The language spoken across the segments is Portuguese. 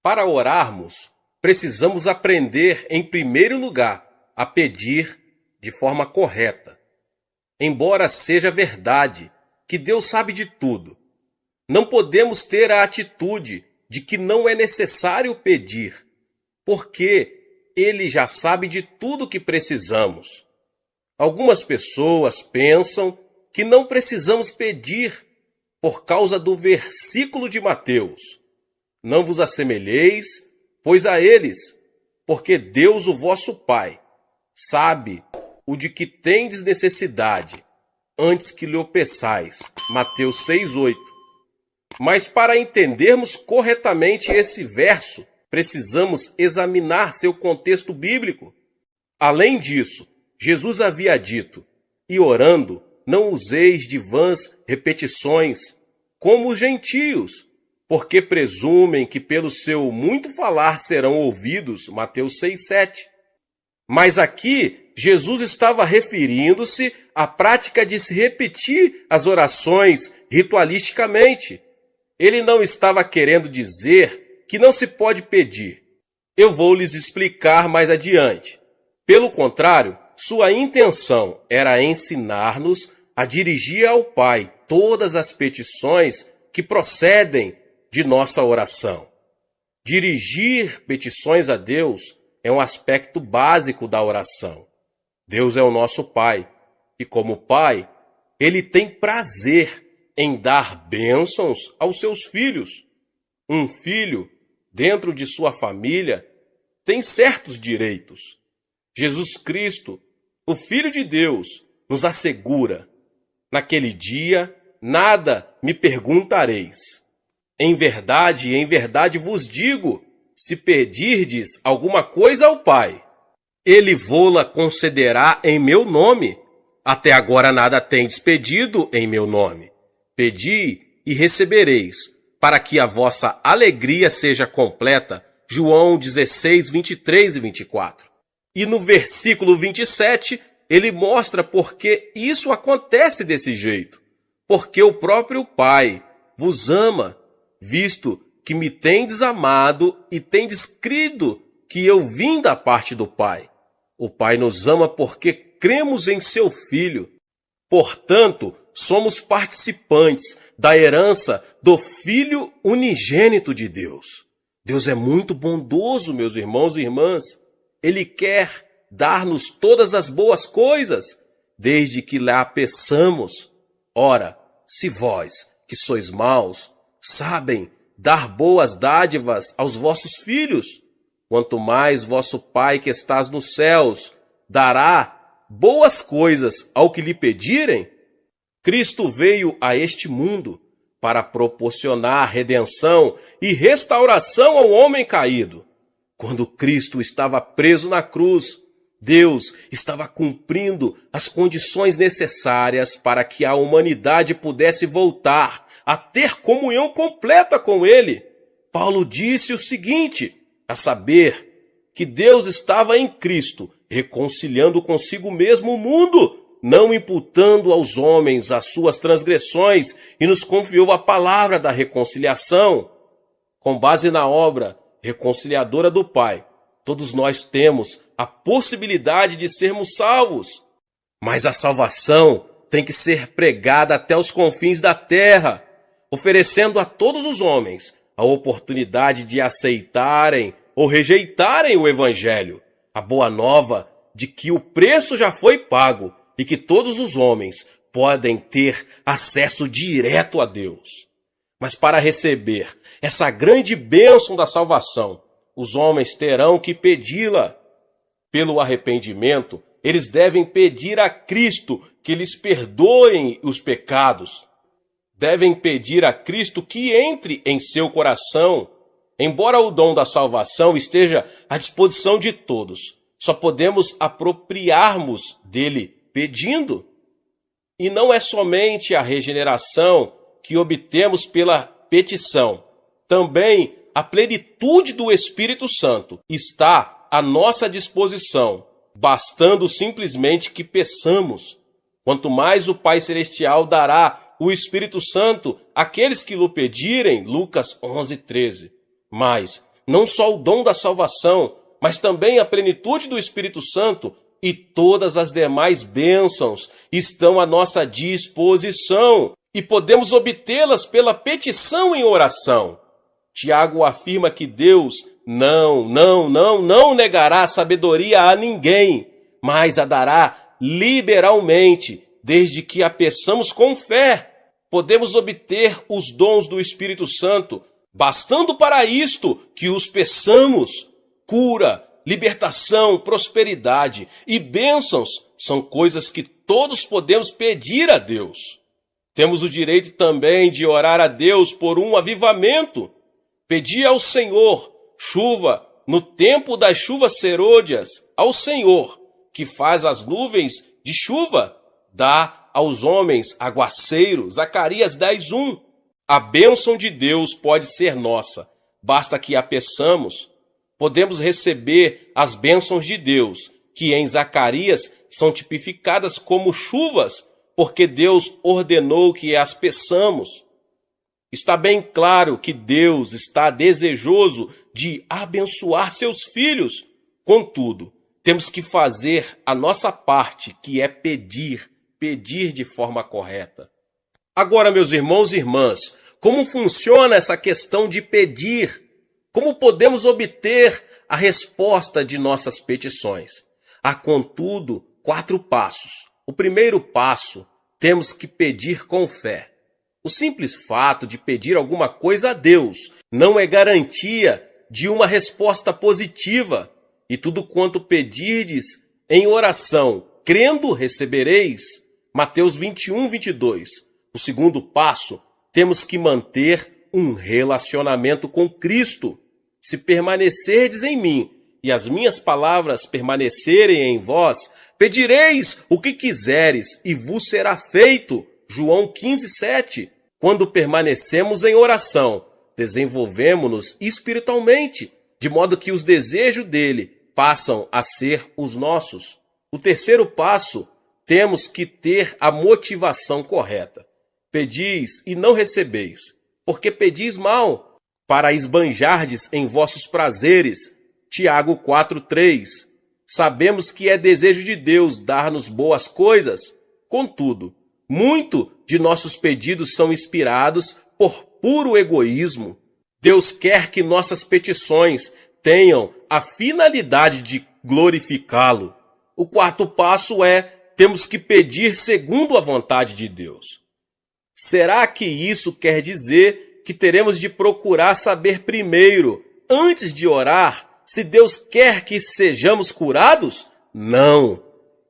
Para orarmos, precisamos aprender, em primeiro lugar, a pedir de forma correta. Embora seja verdade que Deus sabe de tudo, não podemos ter a atitude de que não é necessário pedir, porque Ele já sabe de tudo que precisamos. Algumas pessoas pensam que não precisamos pedir por causa do versículo de Mateus. Não vos assemelheis, pois a eles, porque Deus, o vosso Pai, sabe o de que tendes necessidade, antes que lhe o peçais. Mateus 6:8. Mas para entendermos corretamente esse verso, precisamos examinar seu contexto bíblico. Além disso, Jesus havia dito: e orando, não useis de vãs repetições, como os gentios, porque presumem que pelo seu muito falar serão ouvidos. Mateus 6:7. Mas aqui, Jesus estava referindo-se à prática de se repetir as orações ritualisticamente. Ele não estava querendo dizer que não se pode pedir. Eu vou lhes explicar mais adiante. Pelo contrário, sua intenção era ensinar-nos a dirigir ao Pai todas as petições que procedem de nossa oração. Dirigir petições a Deus é um aspecto básico da oração. Deus é o nosso Pai, e como Pai, Ele tem prazer em dar bênçãos aos seus filhos. Um filho, dentro de sua família, tem certos direitos. Jesus Cristo, o Filho de Deus, nos assegura: naquele dia, nada me perguntareis. Em verdade vos digo, se pedirdes alguma coisa ao Pai, Ele vô-la concederá em meu nome. Até agora nada tendes pedido em meu nome. Pedi e recebereis, para que a vossa alegria seja completa. João 16, 23 e 24. E no versículo 27, ele mostra por que isso acontece desse jeito. Porque o próprio Pai vos ama, visto que me tendes amado e tendes crido que eu vim da parte do Pai. O Pai nos ama porque cremos em seu Filho. Portanto, somos participantes da herança do Filho unigênito de Deus. Deus é muito bondoso, meus irmãos e irmãs. Ele quer dar-nos todas as boas coisas, desde que lá peçamos. Ora, se vós, que sois maus, sabem dar boas dádivas aos vossos filhos, quanto mais vosso Pai que estás nos céus dará boas coisas ao que lhe pedirem. Cristo veio a este mundo para proporcionar redenção e restauração ao homem caído. Quando Cristo estava preso na cruz, Deus estava cumprindo as condições necessárias para que a humanidade pudesse voltar a ter comunhão completa com Ele. Paulo disse o seguinte, a saber, que Deus estava em Cristo, reconciliando consigo mesmo o mundo, não imputando aos homens as suas transgressões, e nos confiou a palavra da reconciliação. Com base na obra reconciliadora do Pai, todos nós temos a possibilidade de sermos salvos. Mas a salvação tem que ser pregada até os confins da terra, oferecendo a todos os homens a oportunidade de aceitarem ou rejeitarem o Evangelho, a boa nova de que o preço já foi pago e que todos os homens podem ter acesso direto a Deus. Mas para receber essa grande bênção da salvação, os homens terão que pedi-la. Pelo arrependimento, eles devem pedir a Cristo que lhes perdoem os pecados. Devem pedir a Cristo que entre em seu coração. Embora o dom da salvação esteja à disposição de todos, só podemos apropriarmos dele pedindo. E não é somente a regeneração que obtemos pela petição. Também a plenitude do Espírito Santo está à nossa disposição, bastando simplesmente que peçamos. Quanto mais o Pai Celestial dará o Espírito Santo àqueles que lhe pedirem, Lucas 11:13. Mas não só o dom da salvação, mas também a plenitude do Espírito Santo e todas as demais bênçãos estão à nossa disposição e podemos obtê-las pela petição em oração. Tiago afirma que Deus não negará a sabedoria a ninguém, mas a dará liberalmente, desde que a peçamos com fé. Podemos obter os dons do Espírito Santo, bastando para isto que os peçamos. Cura, libertação, prosperidade e bênçãos são coisas que todos podemos pedir a Deus. Temos o direito também de orar a Deus por um avivamento. Pedir ao Senhor chuva no tempo das chuvas serôdias, ao Senhor, que faz as nuvens de chuva, dá aos homens aguaceiro. Zacarias 10:1. A bênção de Deus pode ser nossa, basta que a peçamos. Podemos receber as bênçãos de Deus, que em Zacarias são tipificadas como chuvas, porque Deus ordenou que as peçamos. Está bem claro que Deus está desejoso de abençoar seus filhos. Contudo, temos que fazer a nossa parte, que é pedir de forma correta. Agora, meus irmãos e irmãs, como funciona essa questão de pedir? Como podemos obter a resposta de nossas petições? Há, contudo, 4 passos. O primeiro passo, temos que pedir com fé. O simples fato de pedir alguma coisa a Deus não é garantia de uma resposta positiva. E tudo quanto pedirdes em oração, crendo, recebereis. Mateus 21:22. O segundo passo, temos que manter um relacionamento com Cristo. Se permanecerdes em mim e as minhas palavras permanecerem em vós, pedireis o que quiseres e vos será feito. João 15:7. Quando permanecemos em oração, desenvolvemos-nos espiritualmente, de modo que os desejos dele passam a ser os nossos. O terceiro passo, temos que ter a motivação correta. Pedis e não recebeis, porque pedis mal, para esbanjardes em vossos prazeres. Tiago 4:3. Sabemos que é desejo de Deus dar-nos boas coisas. Contudo, muito de nossos pedidos são inspirados por puro egoísmo. Deus quer que nossas petições tenham a finalidade de glorificá-lo. O quarto passo é, temos que pedir segundo a vontade de Deus. Será que isso quer dizer que teremos de procurar saber primeiro, antes de orar, se Deus quer que sejamos curados? Não.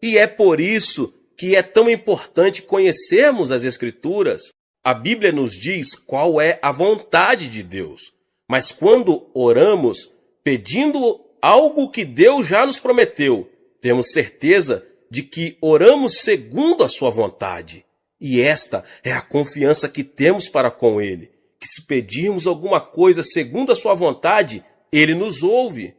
E é por isso que é tão importante conhecermos as Escrituras. A Bíblia nos diz qual é a vontade de Deus. Mas quando oramos, pedindo algo que Deus já nos prometeu, temos certeza de que oramos segundo a sua vontade. E esta é a confiança que temos para com Ele, que se pedirmos alguma coisa segundo a sua vontade, Ele nos ouve.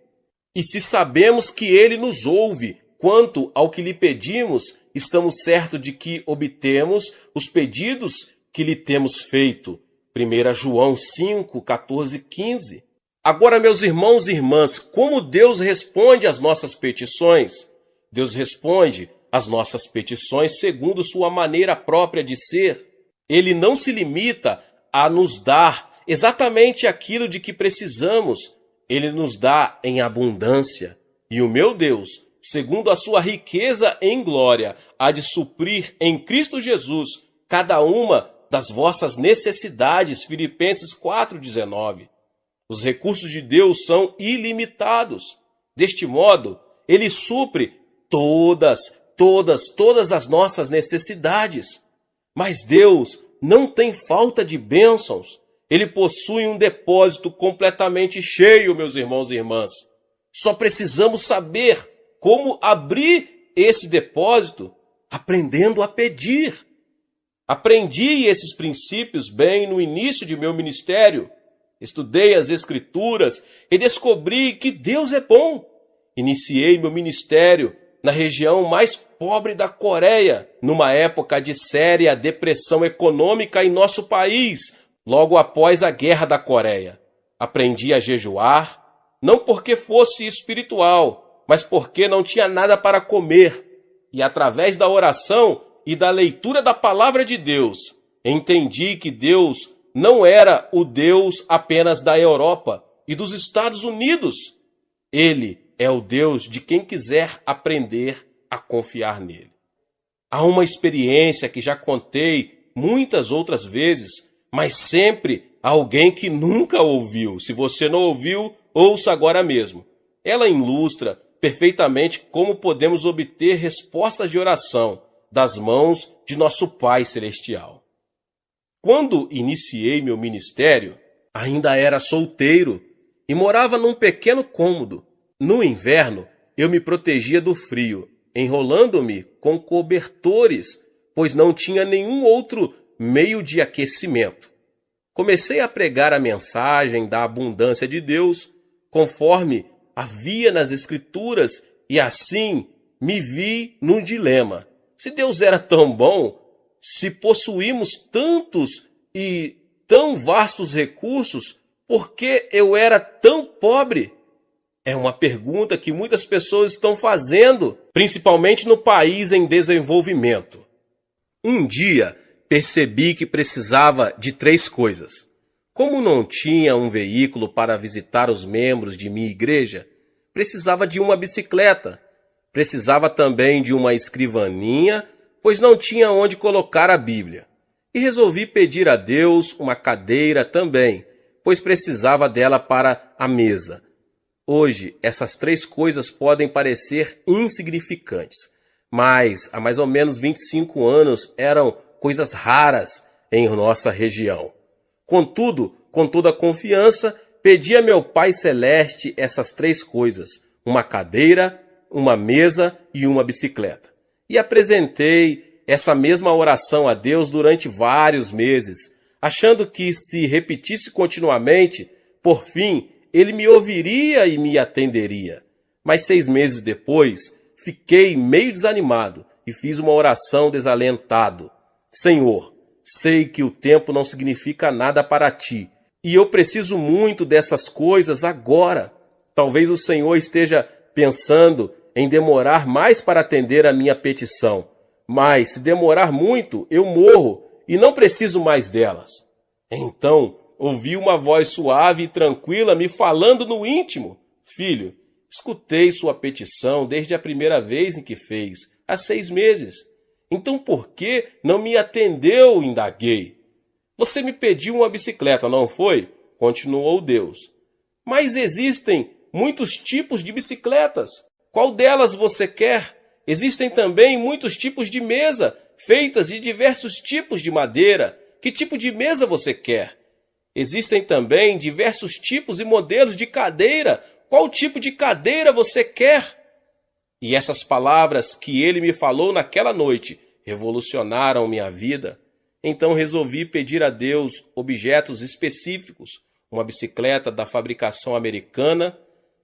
E se sabemos que Ele nos ouve quanto ao que lhe pedimos, estamos certos de que obtemos os pedidos que lhe temos feito. 1 João 5, 14, 15. Agora, meus irmãos e irmãs, como Deus responde às nossas petições? Deus responde às nossas petições segundo sua maneira própria de ser. Ele não se limita a nos dar exatamente aquilo de que precisamos. Ele nos dá em abundância. E o meu Deus, segundo a sua riqueza em glória, há de suprir em Cristo Jesus cada uma das vossas necessidades. Filipenses 4,19. Os recursos de Deus são ilimitados. Deste modo, Ele supre todas as nossas necessidades. Mas Deus não tem falta de bênçãos. Ele possui um depósito completamente cheio, meus irmãos e irmãs. Só precisamos saber como abrir esse depósito, aprendendo a pedir. Aprendi esses princípios bem no início de meu ministério. Estudei as Escrituras e descobri que Deus é bom. Iniciei meu ministério na região mais pobre da Coreia, numa época de séria depressão econômica em nosso país, logo após a Guerra da Coreia. Aprendi a jejuar, não porque fosse espiritual, mas porque não tinha nada para comer. E através da oração e da leitura da palavra de Deus, entendi que Deus não era o Deus apenas da Europa e dos Estados Unidos. Ele é o Deus de quem quiser aprender a confiar nele. Há uma experiência que já contei muitas outras vezes, mas sempre alguém que nunca ouviu. Se você não ouviu, ouça agora mesmo. Ela ilustra perfeitamente como podemos obter respostas de oração das mãos de nosso Pai Celestial. Quando iniciei meu ministério, ainda era solteiro e morava num pequeno cômodo. No inverno, eu me protegia do frio, enrolando-me com cobertores, pois não tinha nenhum outro meio de aquecimento. Comecei a pregar a mensagem da abundância de Deus, conforme havia nas Escrituras, e assim me vi num dilema. Se Deus era tão bom, se possuímos tantos e tão vastos recursos, por que eu era tão pobre? É uma pergunta que muitas pessoas estão fazendo, principalmente no país em desenvolvimento. Um dia, percebi que precisava de 3 coisas. Como não tinha um veículo para visitar os membros de minha igreja, precisava de uma bicicleta. Precisava também de uma escrivaninha, pois não tinha onde colocar a Bíblia. E resolvi pedir a Deus uma cadeira também, pois precisava dela para a mesa. Hoje, essas 3 coisas podem parecer insignificantes, mas há mais ou menos 25 anos eram coisas raras em nossa região. Contudo, com toda confiança, pedi a meu Pai Celeste essas 3 coisas, uma cadeira, uma mesa e uma bicicleta. E apresentei essa mesma oração a Deus durante vários meses, achando que se repetisse continuamente, por fim, Ele me ouviria e me atenderia. Mas 6 meses depois, fiquei meio desanimado e fiz uma oração desalentado. Senhor, sei que o tempo não significa nada para ti, e eu preciso muito dessas coisas agora. Talvez o Senhor esteja pensando em demorar mais para atender a minha petição, mas se demorar muito, eu morro e não preciso mais delas. Então, ouvi uma voz suave e tranquila me falando no íntimo. Filho, escutei sua petição desde a primeira vez em que fez, há 6 meses. Então por que não me atendeu? Indaguei. Você me pediu uma bicicleta, não foi? Continuou Deus. Mas existem muitos tipos de bicicletas. Qual delas você quer? Existem também muitos tipos de mesa, feitas de diversos tipos de madeira. Que tipo de mesa você quer? Existem também diversos tipos e modelos de cadeira. Qual tipo de cadeira você quer? E essas palavras que ele me falou naquela noite revolucionaram minha vida. Então resolvi pedir a Deus objetos específicos, uma bicicleta da fabricação americana,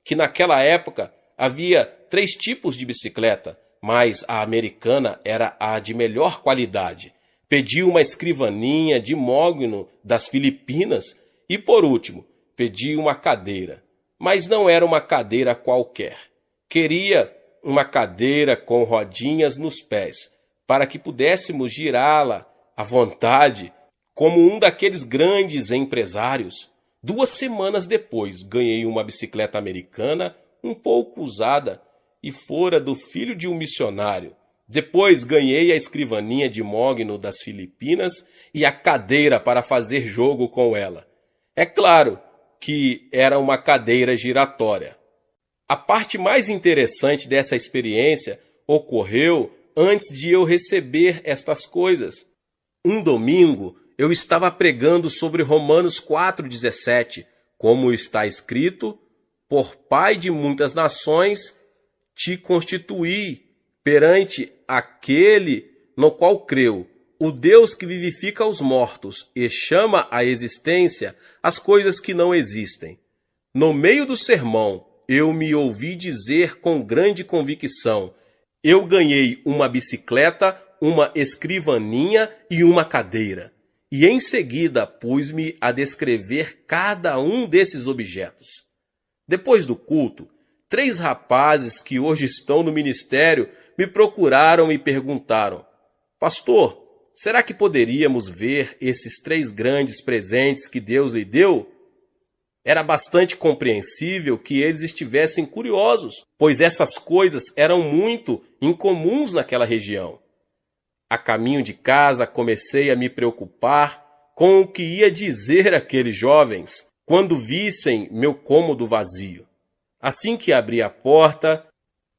que naquela época havia 3 tipos de bicicleta, mas a americana era a de melhor qualidade. Pedi uma escrivaninha de mogno das Filipinas e, por último, pedi uma cadeira. Mas não era uma cadeira qualquer. Queria uma cadeira com rodinhas nos pés, para que pudéssemos girá-la à vontade, como um daqueles grandes empresários. 2 semanas depois, ganhei uma bicicleta americana um pouco usada e fora do filho de um missionário. Depois ganhei a escrivaninha de mogno das Filipinas e a cadeira para fazer jogo com ela. É claro que era uma cadeira giratória. A parte mais interessante dessa experiência ocorreu antes de eu receber estas coisas. Um domingo, eu estava pregando sobre Romanos 4,17, como está escrito: por pai de muitas nações te constituí perante aquele no qual creu, o Deus que vivifica os mortos e chama à existência as coisas que não existem. No meio do sermão, eu me ouvi dizer com grande convicção: eu ganhei uma bicicleta, uma escrivaninha e uma cadeira. E em seguida pus-me a descrever cada um desses objetos. Depois do culto, 3 rapazes que hoje estão no ministério me procuraram e perguntaram: Pastor, será que poderíamos ver esses 3 grandes presentes que Deus lhe deu? Era bastante compreensível que eles estivessem curiosos, pois essas coisas eram muito incomuns naquela região. A caminho de casa, comecei a me preocupar com o que ia dizer aqueles jovens quando vissem meu cômodo vazio. Assim que abri a porta,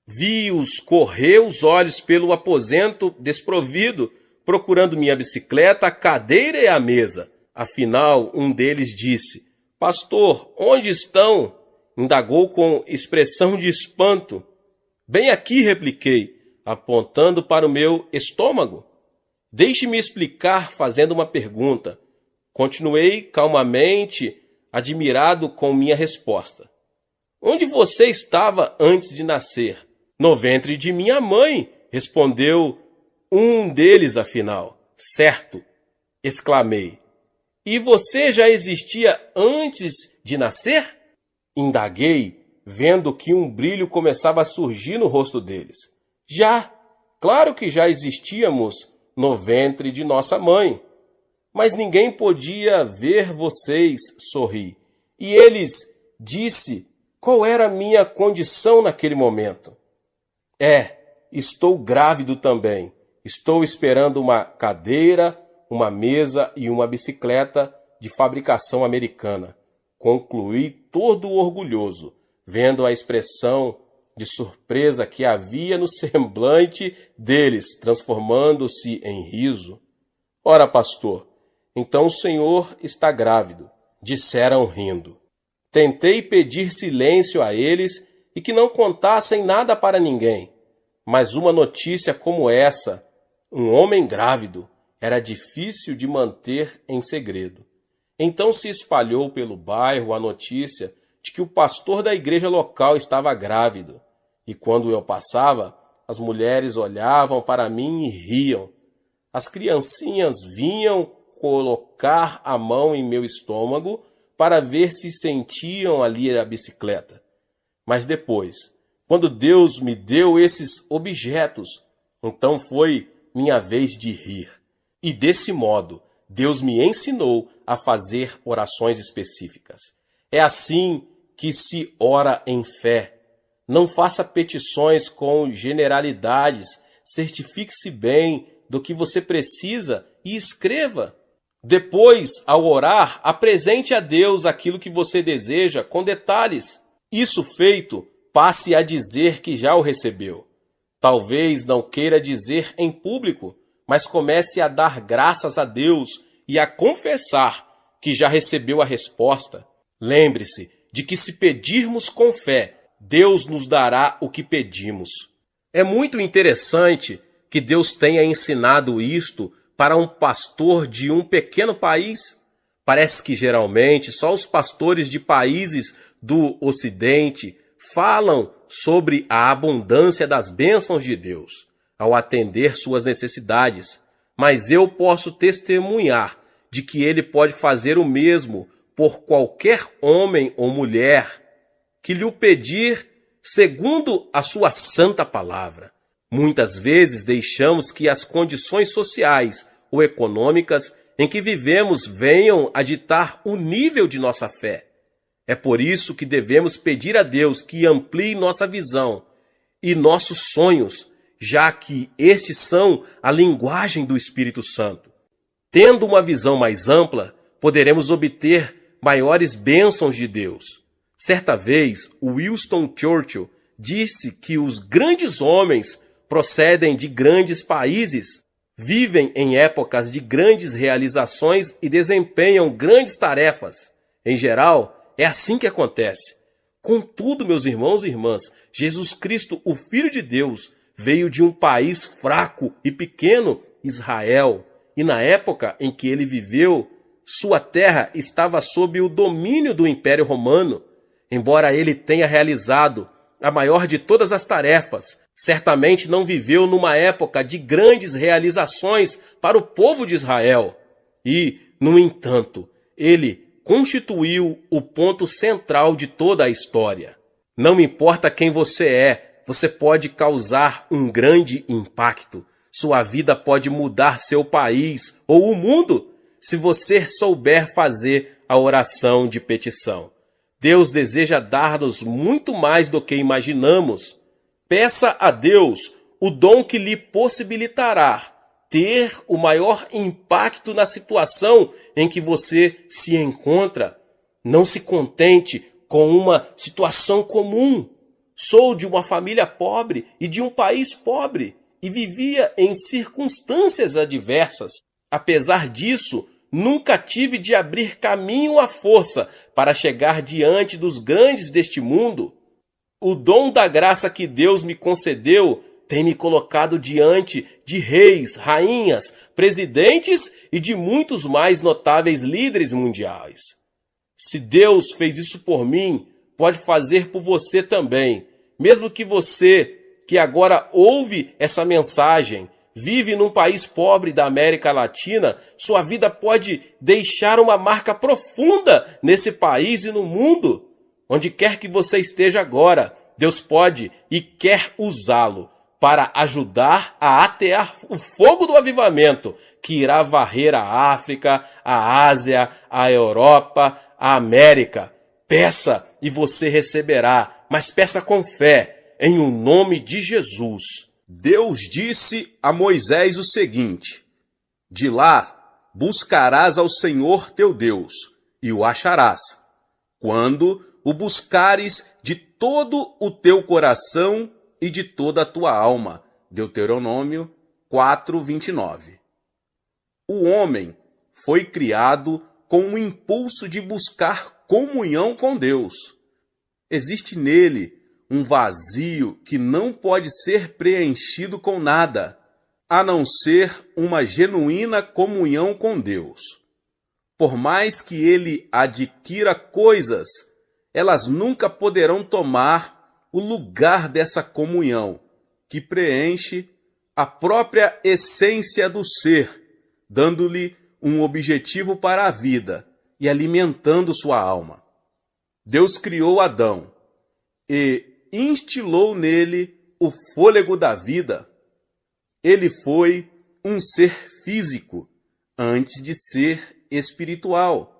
vi-os correr os olhos pelo aposento desprovido, procurando minha bicicleta, a cadeira e a mesa. Afinal, um deles disse: Pastor, onde estão? Indagou com expressão de espanto. Bem aqui, repliquei, apontando para o meu estômago. Deixe-me explicar fazendo uma pergunta. Continuei calmamente, admirado com minha resposta. Onde você estava antes de nascer? No ventre de minha mãe, respondeu um deles afinal. Certo, exclamei. E você já existia antes de nascer? Indaguei, vendo que um brilho começava a surgir no rosto deles. Já, claro que já existíamos no ventre de nossa mãe. Mas ninguém podia ver vocês, sorri. E eles disse qual era a minha condição naquele momento. Estou grávido também. Estou esperando uma cadeira, uma mesa e uma bicicleta de fabricação americana. Concluí todo orgulhoso, vendo a expressão de surpresa que havia no semblante deles, transformando-se em riso. Ora, pastor, então o senhor está grávido, disseram rindo. Tentei pedir silêncio a eles e que não contassem nada para ninguém, mas uma notícia como essa, um homem grávido, era difícil de manter em segredo. Então se espalhou pelo bairro a notícia de que o pastor da igreja local estava grávido. E quando eu passava, as mulheres olhavam para mim e riam. As criancinhas vinham colocar a mão em meu estômago para ver se sentiam ali a bicicleta. Mas depois, quando Deus me deu esses objetos, então foi minha vez de rir. E desse modo, Deus me ensinou a fazer orações específicas. É assim que se ora em fé. Não faça petições com generalidades, certifique-se bem do que você precisa e escreva. Depois, ao orar, apresente a Deus aquilo que você deseja com detalhes. Isso feito, passe a dizer que já o recebeu. Talvez não queira dizer em público, mas comece a dar graças a Deus e a confessar que já recebeu a resposta. Lembre-se de que se pedirmos com fé, Deus nos dará o que pedimos. É muito interessante que Deus tenha ensinado isto para um pastor de um pequeno país. Parece que geralmente só os pastores de países do Ocidente falam sobre a abundância das bênçãos de Deus ao atender suas necessidades, mas eu posso testemunhar de que ele pode fazer o mesmo por qualquer homem ou mulher que lhe o pedir segundo a sua santa palavra. Muitas vezes deixamos que as condições sociais ou econômicas em que vivemos venham a ditar o nível de nossa fé. É por isso que devemos pedir a Deus que amplie nossa visão e nossos sonhos, já que estes são a linguagem do Espírito Santo. Tendo uma visão mais ampla, poderemos obter maiores bênçãos de Deus. Certa vez, Winston Churchill disse que os grandes homens procedem de grandes países, vivem em épocas de grandes realizações e desempenham grandes tarefas. Em geral, é assim que acontece. Contudo, meus irmãos e irmãs, Jesus Cristo, o Filho de Deus, veio de um país fraco e pequeno, Israel, e na época em que ele viveu, sua terra estava sob o domínio do Império Romano. Embora ele tenha realizado a maior de todas as tarefas, certamente não viveu numa época de grandes realizações para o povo de Israel. E, no entanto, ele constituiu o ponto central de toda a história. Não importa quem você é, você pode causar um grande impacto. Sua vida pode mudar seu país ou o mundo se você souber fazer a oração de petição. Deus deseja dar-nos muito mais do que imaginamos. Peça a Deus o dom que lhe possibilitará ter o maior impacto na situação em que você se encontra. Não se contente com uma situação comum. Sou de uma família pobre e de um país pobre e vivia em circunstâncias adversas. Apesar disso, nunca tive de abrir caminho à força para chegar diante dos grandes deste mundo. O dom da graça que Deus me concedeu tem me colocado diante de reis, rainhas, presidentes e de muitos mais notáveis líderes mundiais. Se Deus fez isso por mim, pode fazer por você também. Mesmo que você, que agora ouve essa mensagem, vive num país pobre da América Latina, sua vida pode deixar uma marca profunda nesse país e no mundo. Onde quer que você esteja agora, Deus pode e quer usá-lo para ajudar a atear o fogo do avivamento que irá varrer a África, a Ásia, a Europa, a América. Peça e você receberá, mas peça com fé, em o nome de Jesus. Deus disse a Moisés o seguinte: de lá buscarás ao Senhor teu Deus, e o acharás, quando o buscares de todo o teu coração e de toda a tua alma. Deuteronômio 4:29. O homem foi criado com o impulso de buscar comunhão com Deus. Existe nele um vazio que não pode ser preenchido com nada, a não ser uma genuína comunhão com Deus. Por mais que ele adquira coisas, elas nunca poderão tomar o lugar dessa comunhão, que preenche a própria essência do ser, dando-lhe um objetivo para a vida e alimentando sua alma. Deus criou Adão e instilou nele o fôlego da vida. Ele foi um ser físico antes de ser espiritual.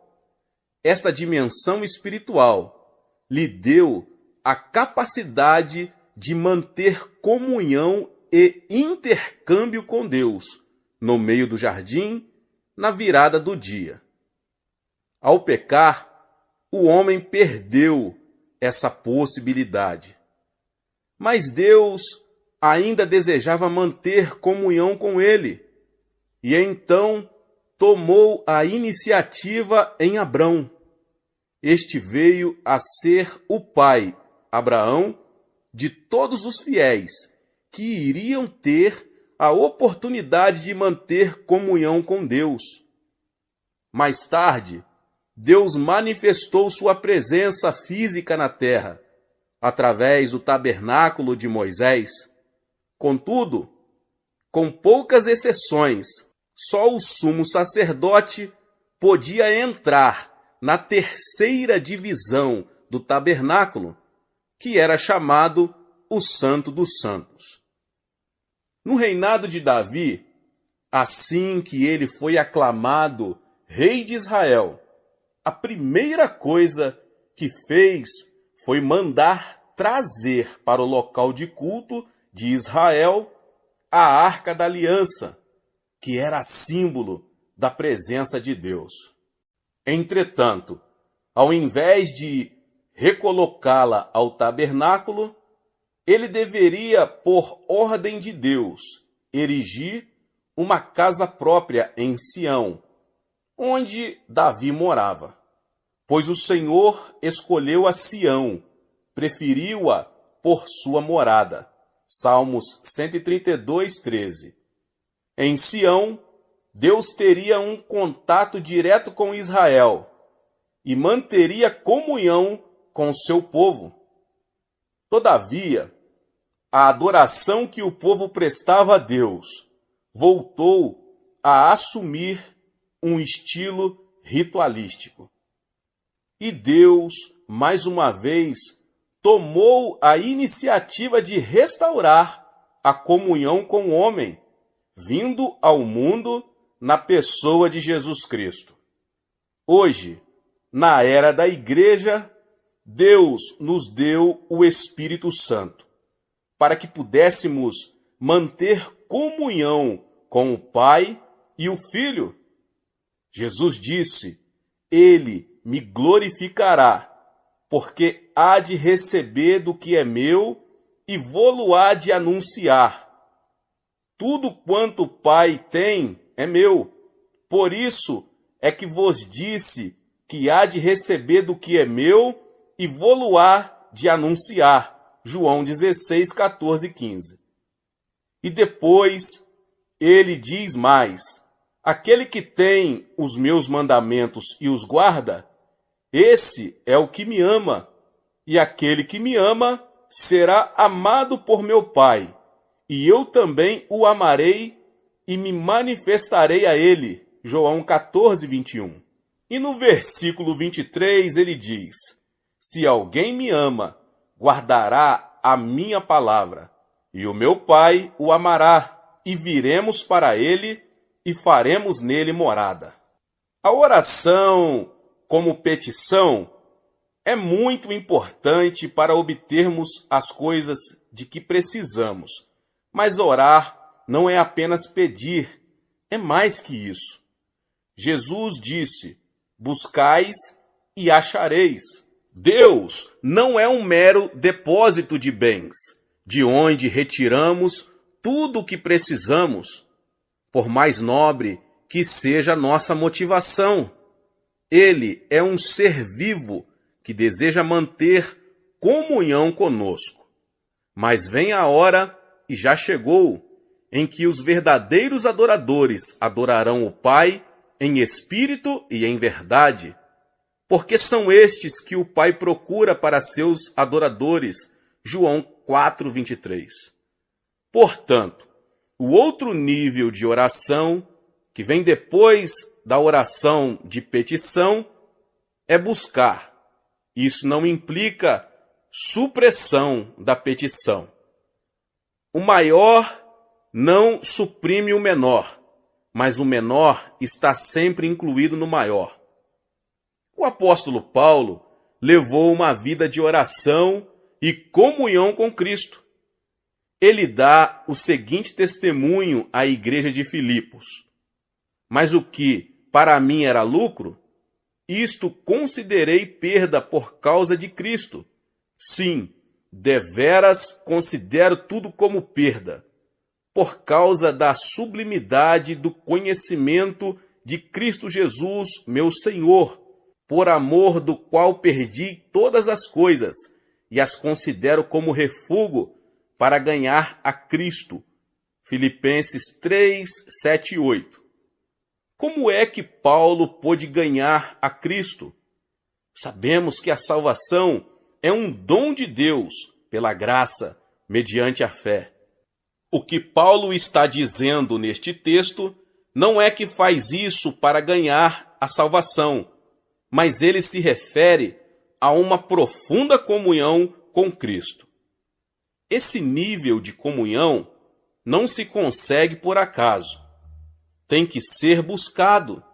Esta dimensão espiritual lhe deu a capacidade de manter comunhão e intercâmbio com Deus no meio do jardim, na virada do dia. Ao pecar, o homem perdeu essa possibilidade. Mas Deus ainda desejava manter comunhão com ele, e então tomou a iniciativa em Abrão. Este veio a ser o pai, Abraão, de todos os fiéis que iriam ter a oportunidade de manter comunhão com Deus. Mais tarde, Deus manifestou sua presença física na terra, através do tabernáculo de Moisés. Contudo, com poucas exceções, só o sumo sacerdote podia entrar na terceira divisão do tabernáculo, que era chamado o Santo dos Santos. No reinado de Davi, assim que ele foi aclamado rei de Israel, a primeira coisa que fez foi mandar trazer para o local de culto de Israel a Arca da Aliança, que era símbolo da presença de Deus. Entretanto, ao invés de recolocá-la ao tabernáculo, ele deveria, por ordem de Deus, erigir uma casa própria em Sião, onde Davi morava. Pois o Senhor escolheu a Sião, preferiu-a por sua morada. Salmos 132:13. Em Sião, Deus teria um contato direto com Israel e manteria comunhão com seu povo. Todavia, a adoração que o povo prestava a Deus voltou a assumir um estilo ritualístico. E Deus, mais uma vez, tomou a iniciativa de restaurar a comunhão com o homem, vindo ao mundo na pessoa de Jesus Cristo. Hoje, na era da igreja, Deus nos deu o Espírito Santo, para que pudéssemos manter comunhão com o Pai e o Filho. Jesus disse: Ele me glorificará, porque há de receber do que é meu e vou-lo-á de anunciar. Tudo quanto o Pai tem é meu, por isso é que vos disse que há de receber do que é meu e vou-lo-á de anunciar. João 16, 14 e 15. E depois ele diz mais: aquele que tem os meus mandamentos e os guarda, esse é o que me ama, e aquele que me ama será amado por meu Pai, e eu também o amarei e me manifestarei a ele. João 14, 21. E no versículo 23 ele diz: se alguém me ama, guardará a minha palavra, e o meu Pai o amará, e viremos para ele e faremos nele morada. A oração como petição é muito importante para obtermos as coisas de que precisamos. Mas orar não é apenas pedir, é mais que isso. Jesus disse: buscais e achareis. Deus não é um mero depósito de bens, de onde retiramos tudo o que precisamos, por mais nobre que seja a nossa motivação. Ele é um ser vivo que deseja manter comunhão conosco. Mas vem a hora, e já chegou, em que os verdadeiros adoradores adorarão o Pai em espírito e em verdade, porque são estes que o Pai procura para seus adoradores. João 4, 23. Portanto, o outro nível de oração, que vem depois da oração de petição, é buscar. Isso não implica supressão da petição. O maior não suprime o menor, mas o menor está sempre incluído no maior. O apóstolo Paulo levou uma vida de oração e comunhão com Cristo. Ele dá o seguinte testemunho à igreja de Filipos: mas o que para mim era lucro, isto considerei perda por causa de Cristo. Sim, deveras considero tudo como perda, por causa da sublimidade do conhecimento de Cristo Jesus, meu Senhor, por amor do qual perdi todas as coisas e as considero como refúgio para ganhar a Cristo. Filipenses 3, 7 e 8. Como é que Paulo pôde ganhar a Cristo? Sabemos que a salvação é um dom de Deus, pela graça, mediante a fé. O que Paulo está dizendo neste texto não é que faz isso para ganhar a salvação, mas ele se refere a uma profunda comunhão com Cristo. Esse nível de comunhão não se consegue por acaso. Tem que ser buscado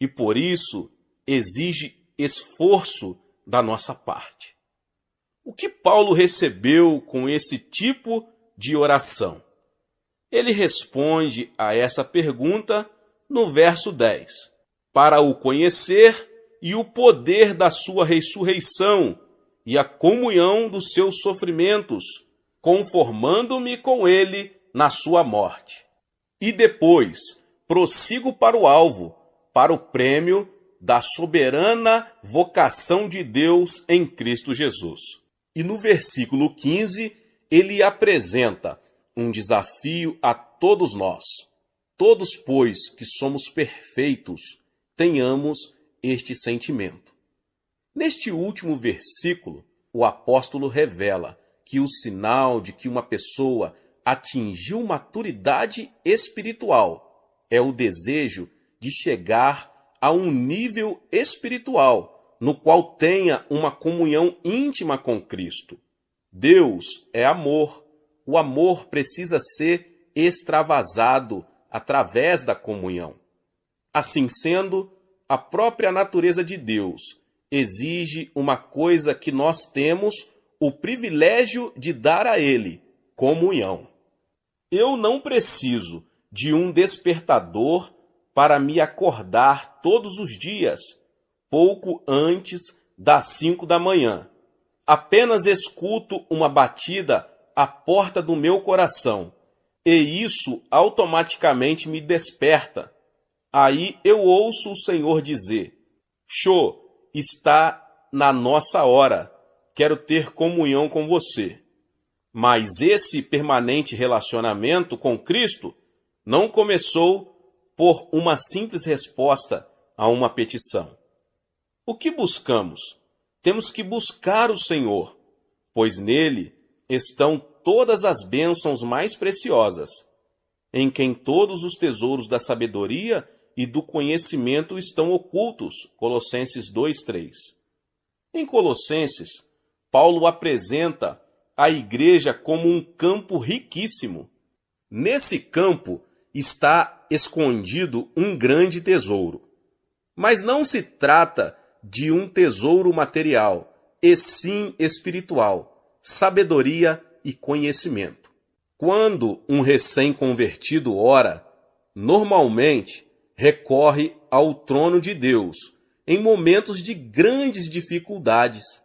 e, por isso, exige esforço da nossa parte. O que Paulo recebeu com esse tipo de oração? Ele responde a essa pergunta no verso 10. Para o conhecer e o poder da sua ressurreição e a comunhão dos seus sofrimentos, conformando-me com ele na sua morte. E depois prossigo para o alvo, para o prêmio da soberana vocação de Deus em Cristo Jesus. E no versículo 15, ele apresenta um desafio a todos nós. Todos, pois, que somos perfeitos, tenhamos este sentimento. Neste último versículo, o apóstolo revela que o sinal de que uma pessoa atingiu maturidade espiritual é o desejo de chegar a um nível espiritual no qual tenha uma comunhão íntima com Cristo. Deus é amor. O amor precisa ser extravasado através da comunhão. Assim sendo, a própria natureza de Deus exige uma coisa que nós temos o privilégio de dar a Ele: comunhão. Eu não preciso de um despertador para me acordar todos os dias, pouco antes das 5 da manhã. Apenas escuto uma batida à porta do meu coração, e isso automaticamente me desperta. Aí eu ouço o Senhor dizer: Xô, está na nossa hora, quero ter comunhão com você. Mas esse permanente relacionamento com Cristo não começou por uma simples resposta a uma petição. O que buscamos? Temos que buscar o Senhor, pois nele estão todas as bênçãos mais preciosas, em quem todos os tesouros da sabedoria e do conhecimento estão ocultos. Colossenses 2:3. Em Colossenses, Paulo apresenta a igreja como um campo riquíssimo. Nesse campo está escondido um grande tesouro. Mas não se trata de um tesouro material, e sim espiritual, sabedoria e conhecimento. Quando um recém-convertido ora, normalmente recorre ao trono de Deus em momentos de grandes dificuldades.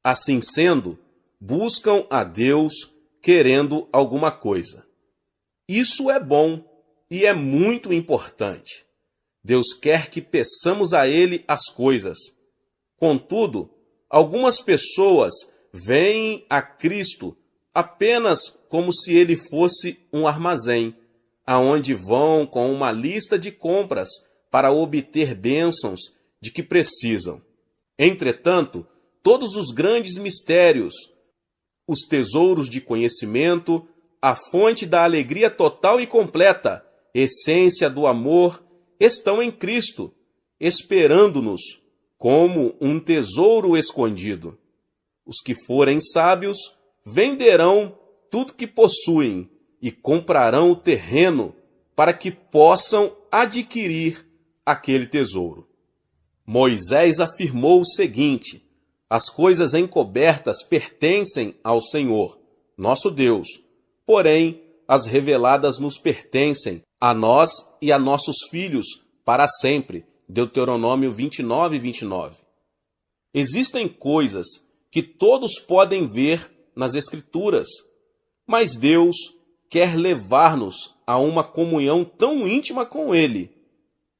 Assim sendo, buscam a Deus querendo alguma coisa. Isso é bom e é muito importante. Deus quer que peçamos a Ele as coisas. Contudo, algumas pessoas veem a Cristo apenas como se Ele fosse um armazém, aonde vão com uma lista de compras para obter bênçãos de que precisam. Entretanto, todos os grandes mistérios, os tesouros de conhecimento, a fonte da alegria total e completa, essência do amor, estão em Cristo, esperando-nos como um tesouro escondido. Os que forem sábios venderão tudo que possuem e comprarão o terreno para que possam adquirir aquele tesouro. Moisés afirmou o seguinte: as coisas encobertas pertencem ao Senhor, nosso Deus, porém as reveladas nos pertencem, a nós e a nossos filhos, para sempre. Deuteronômio 29:29. Existem coisas que todos podem ver nas Escrituras, mas Deus quer levar-nos a uma comunhão tão íntima com Ele,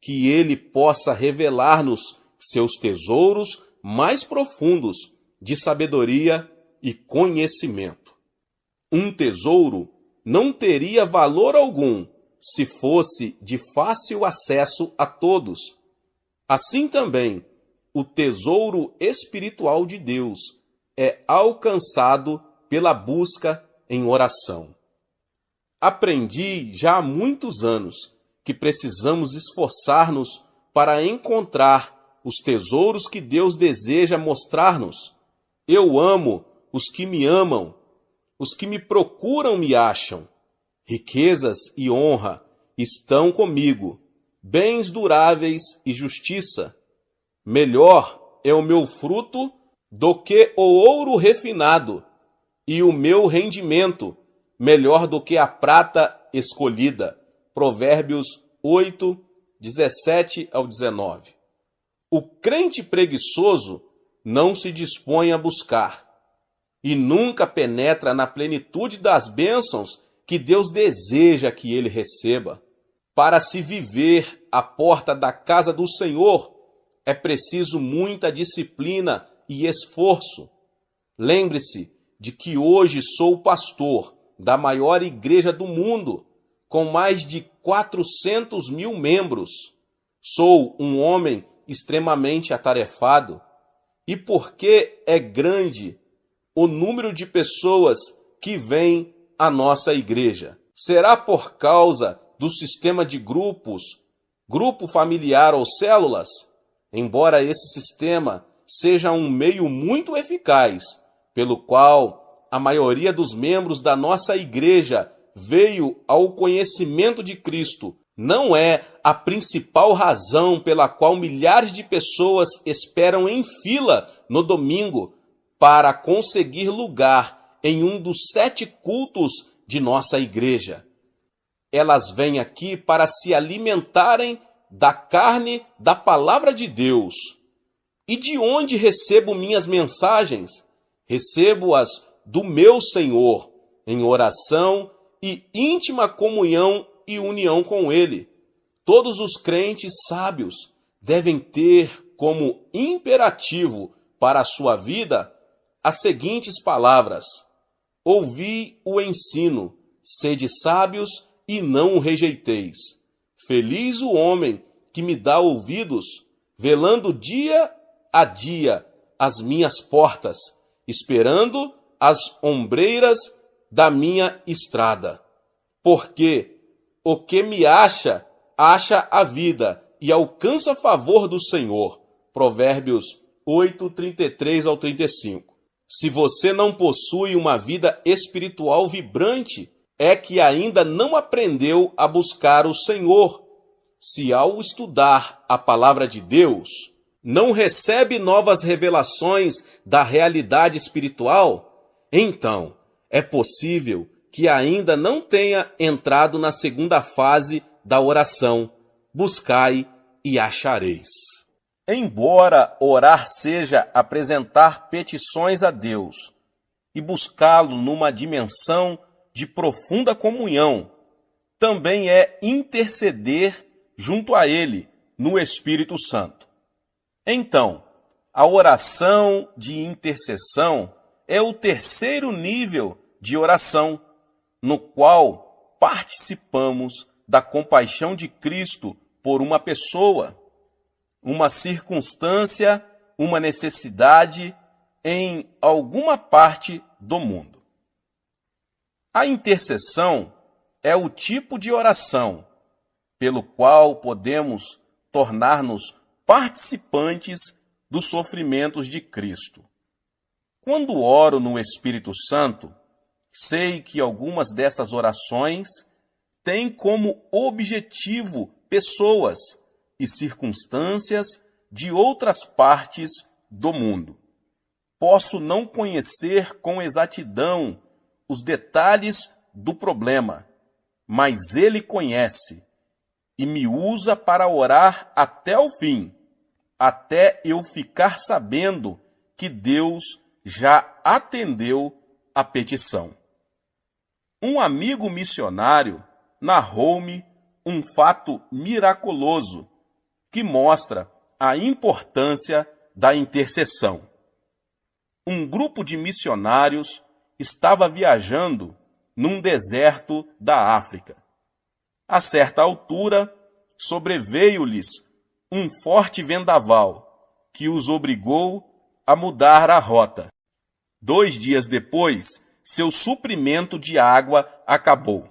que Ele possa revelar-nos seus tesouros mais profundos de sabedoria e conhecimento. Um tesouro não teria valor algum se fosse de fácil acesso a todos. Assim também, o tesouro espiritual de Deus é alcançado pela busca em oração. Aprendi já há muitos anos que precisamos esforçar-nos para encontrar os tesouros que Deus deseja mostrar-nos. Eu amo os que me amam, os que me procuram me acham. Riquezas e honra estão comigo, bens duráveis e justiça. Melhor é o meu fruto do que o ouro refinado, e o meu rendimento melhor do que a prata escolhida. Provérbios 8, 17 ao 19. O crente preguiçoso não se dispõe a buscar e nunca penetra na plenitude das bênçãos que Deus deseja que ele receba. Para se viver à porta da casa do Senhor, é preciso muita disciplina e esforço. Lembre-se de que hoje sou pastor da maior igreja do mundo, com mais de 400 mil membros. Sou um homem extremamente atarefado. E porque é grande o número de pessoas que vêm à nossa igreja? Será por causa do sistema de grupos, grupo familiar ou células? Embora esse sistema seja um meio muito eficaz, pelo qual a maioria dos membros da nossa igreja veio ao conhecimento de Cristo, não é a principal razão pela qual milhares de pessoas esperam em fila no domingo para conseguir lugar em um dos 7 cultos de nossa igreja. Elas vêm aqui para se alimentarem da carne da palavra de Deus. E de onde recebo minhas mensagens? Recebo-as do meu Senhor, em oração e íntima comunhão e união com Ele. Todos os crentes sábios devem ter como imperativo para a sua vida as seguintes palavras: ouvi o ensino, sede sábios e não o rejeiteis. Feliz o homem que me dá ouvidos, velando dia a dia as minhas portas, esperando as ombreiras da minha estrada. Porque o que me acha a vida e alcança favor do Senhor. Provérbios 8, 33 ao 35. Se você não possui uma vida espiritual vibrante, é que ainda não aprendeu a buscar o Senhor. Se ao estudar a palavra de Deus, não recebe novas revelações da realidade espiritual, então é possível que ainda não tenha entrado na segunda fase da oração: buscai e achareis. Embora orar seja apresentar petições a Deus e buscá-lo numa dimensão de profunda comunhão, também é interceder junto a Ele no Espírito Santo. Então, a oração de intercessão é o terceiro nível de oração, no qual participamos da compaixão de Cristo por uma pessoa, uma circunstância, uma necessidade em alguma parte do mundo. A intercessão é o tipo de oração pelo qual podemos tornar-nos participantes dos sofrimentos de Cristo. Quando oro no Espírito Santo, sei que algumas dessas orações têm como objetivo pessoas e circunstâncias de outras partes do mundo. Posso não conhecer com exatidão os detalhes do problema, mas Ele conhece e me usa para orar até o fim, até eu ficar sabendo que Deus já atendeu a petição. Um amigo missionário narrou-me um fato miraculoso que mostra a importância da intercessão. Um grupo de missionários estava viajando num deserto da África. A certa altura, sobreveio-lhes um forte vendaval que os obrigou a mudar a rota. 2 dias depois, seu suprimento de água acabou.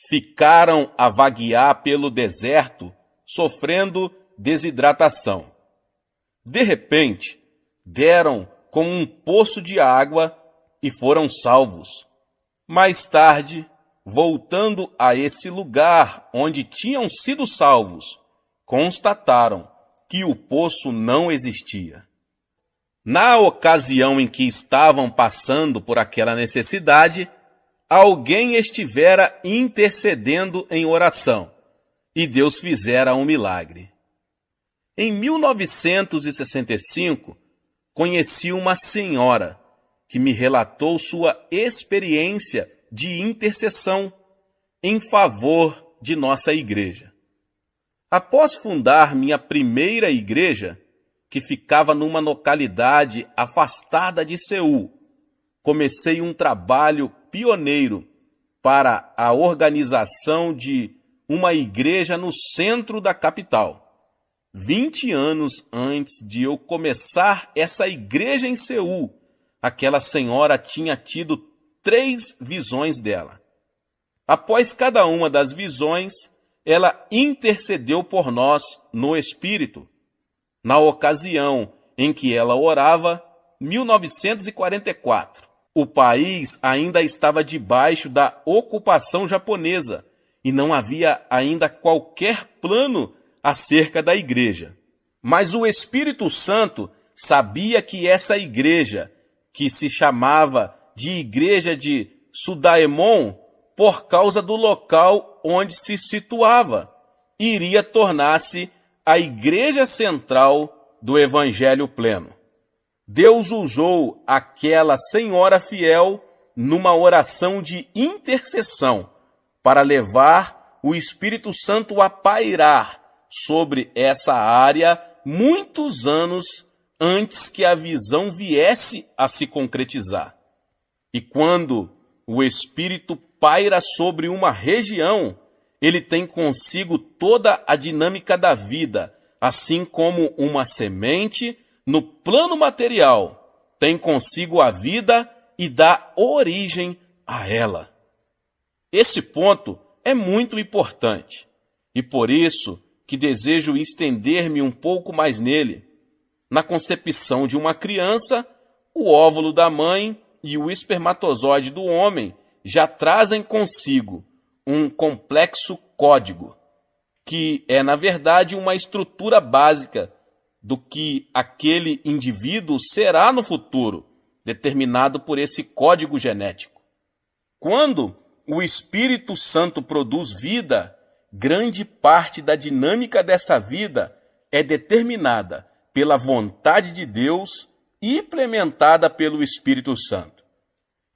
Ficaram a vaguear pelo deserto, sofrendo desidratação. De repente, deram com um poço de água e foram salvos. Mais tarde, voltando a esse lugar onde tinham sido salvos, constataram que o poço não existia. Na ocasião em que estavam passando por aquela necessidade, alguém estivera intercedendo em oração e Deus fizera um milagre. Em 1965, conheci uma senhora que me relatou sua experiência de intercessão em favor de nossa igreja. Após fundar minha primeira igreja, que ficava numa localidade afastada de Seul, comecei um trabalho pioneiro para a organização de uma igreja no centro da capital. 20 anos antes de eu começar essa igreja em Seul, aquela senhora tinha tido 3 visões dela. Após cada uma das visões, ela intercedeu por nós no Espírito. Na ocasião em que ela orava, 1944. O país ainda estava debaixo da ocupação japonesa e não havia ainda qualquer plano acerca da igreja. Mas o Espírito Santo sabia que essa igreja, que se chamava de Igreja de Sudaemon, por causa do local onde se situava, iria tornar-se a igreja central do Evangelho pleno. Deus usou aquela senhora fiel numa oração de intercessão para levar o Espírito Santo a pairar sobre essa área muitos anos antes que a visão viesse a se concretizar. E quando o Espírito paira sobre uma região, ele tem consigo toda a dinâmica da vida, assim como uma semente, no plano material, tem consigo a vida e dá origem a ela. Esse ponto é muito importante, e por isso que desejo estender-me um pouco mais nele. Na concepção de uma criança, o óvulo da mãe e o espermatozoide do homem já trazem consigo um complexo código, que é, na verdade, uma estrutura básica do que aquele indivíduo será no futuro, determinado por esse código genético. Quando o Espírito Santo produz vida, grande parte da dinâmica dessa vida é determinada pela vontade de Deus e implementada pelo Espírito Santo.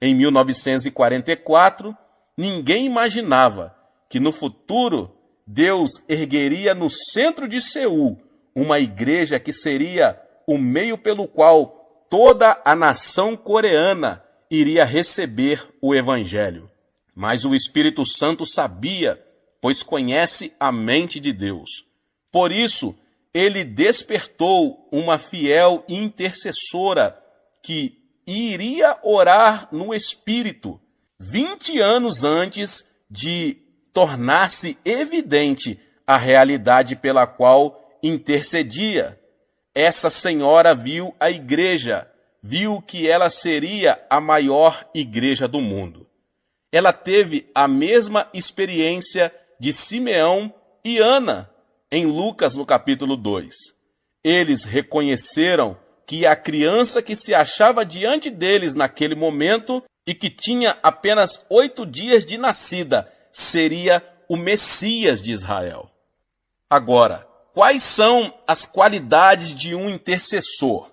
Em 1944, ninguém imaginava que no futuro Deus ergueria no centro de Seul uma igreja que seria o meio pelo qual toda a nação coreana iria receber o Evangelho. Mas o Espírito Santo sabia, pois conhece a mente de Deus. Por isso, ele despertou uma fiel intercessora que iria orar no Espírito 20 anos antes de tornar-se evidente a realidade pela qual intercedia. Essa senhora viu a igreja, viu que ela seria a maior igreja do mundo. Ela teve a mesma experiência de Simeão e Ana, em Lucas, no capítulo 2. Eles reconheceram que a criança que se achava diante deles naquele momento e que tinha apenas 8 dias de nascida, seria o Messias de Israel. Agora, quais são as qualidades de um intercessor?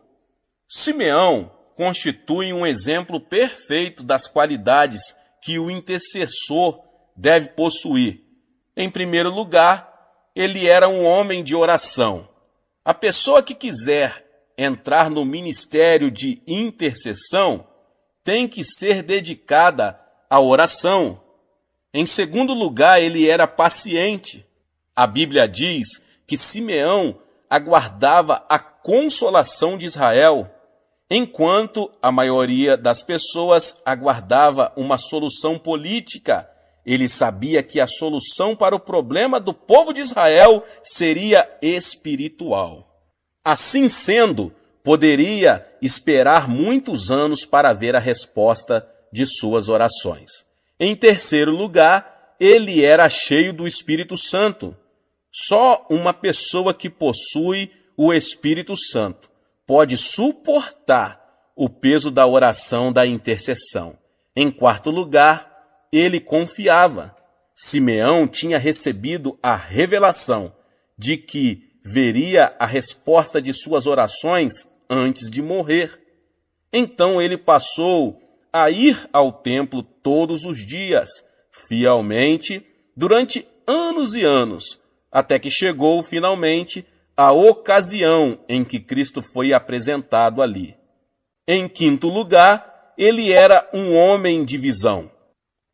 Simeão constitui um exemplo perfeito das qualidades que o intercessor deve possuir. Em primeiro lugar, ele era um homem de oração. A pessoa que quiser entrar no ministério de intercessão tem que ser dedicada à oração. Em segundo lugar, ele era paciente. A Bíblia diz que Simeão aguardava a consolação de Israel, enquanto a maioria das pessoas aguardava uma solução política. Ele sabia que a solução para o problema do povo de Israel seria espiritual. Assim sendo, poderia esperar muitos anos para ver a resposta de suas orações. Em terceiro lugar, ele era cheio do Espírito Santo. Só uma pessoa que possui o Espírito Santo pode suportar o peso da oração da intercessão. Em quarto lugar, ele confiava. Simeão tinha recebido a revelação de que veria a resposta de suas orações antes de morrer. Então ele passou a ir ao templo todos os dias, fielmente, durante anos e anos, até que chegou finalmente a ocasião em que Cristo foi apresentado ali. Em quinto lugar, ele era um homem de visão.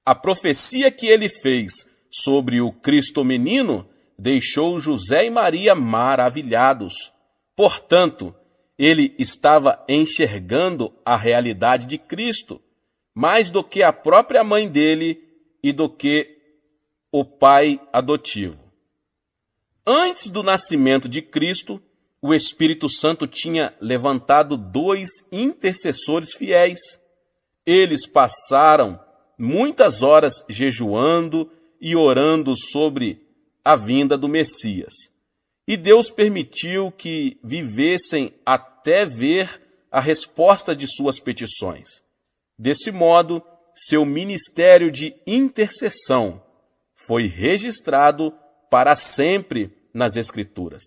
A profecia que ele fez sobre o Cristo menino deixou José e Maria maravilhados. Portanto, ele estava enxergando a realidade de Cristo, mais do que a própria mãe dele e do que o pai adotivo. Antes do nascimento de Cristo, o Espírito Santo tinha levantado 2 intercessores fiéis. Eles passaram muitas horas jejuando e orando sobre a vinda do Messias. E Deus permitiu que vivessem até ver a resposta de suas petições. Desse modo, seu ministério de intercessão foi registrado para sempre nas Escrituras.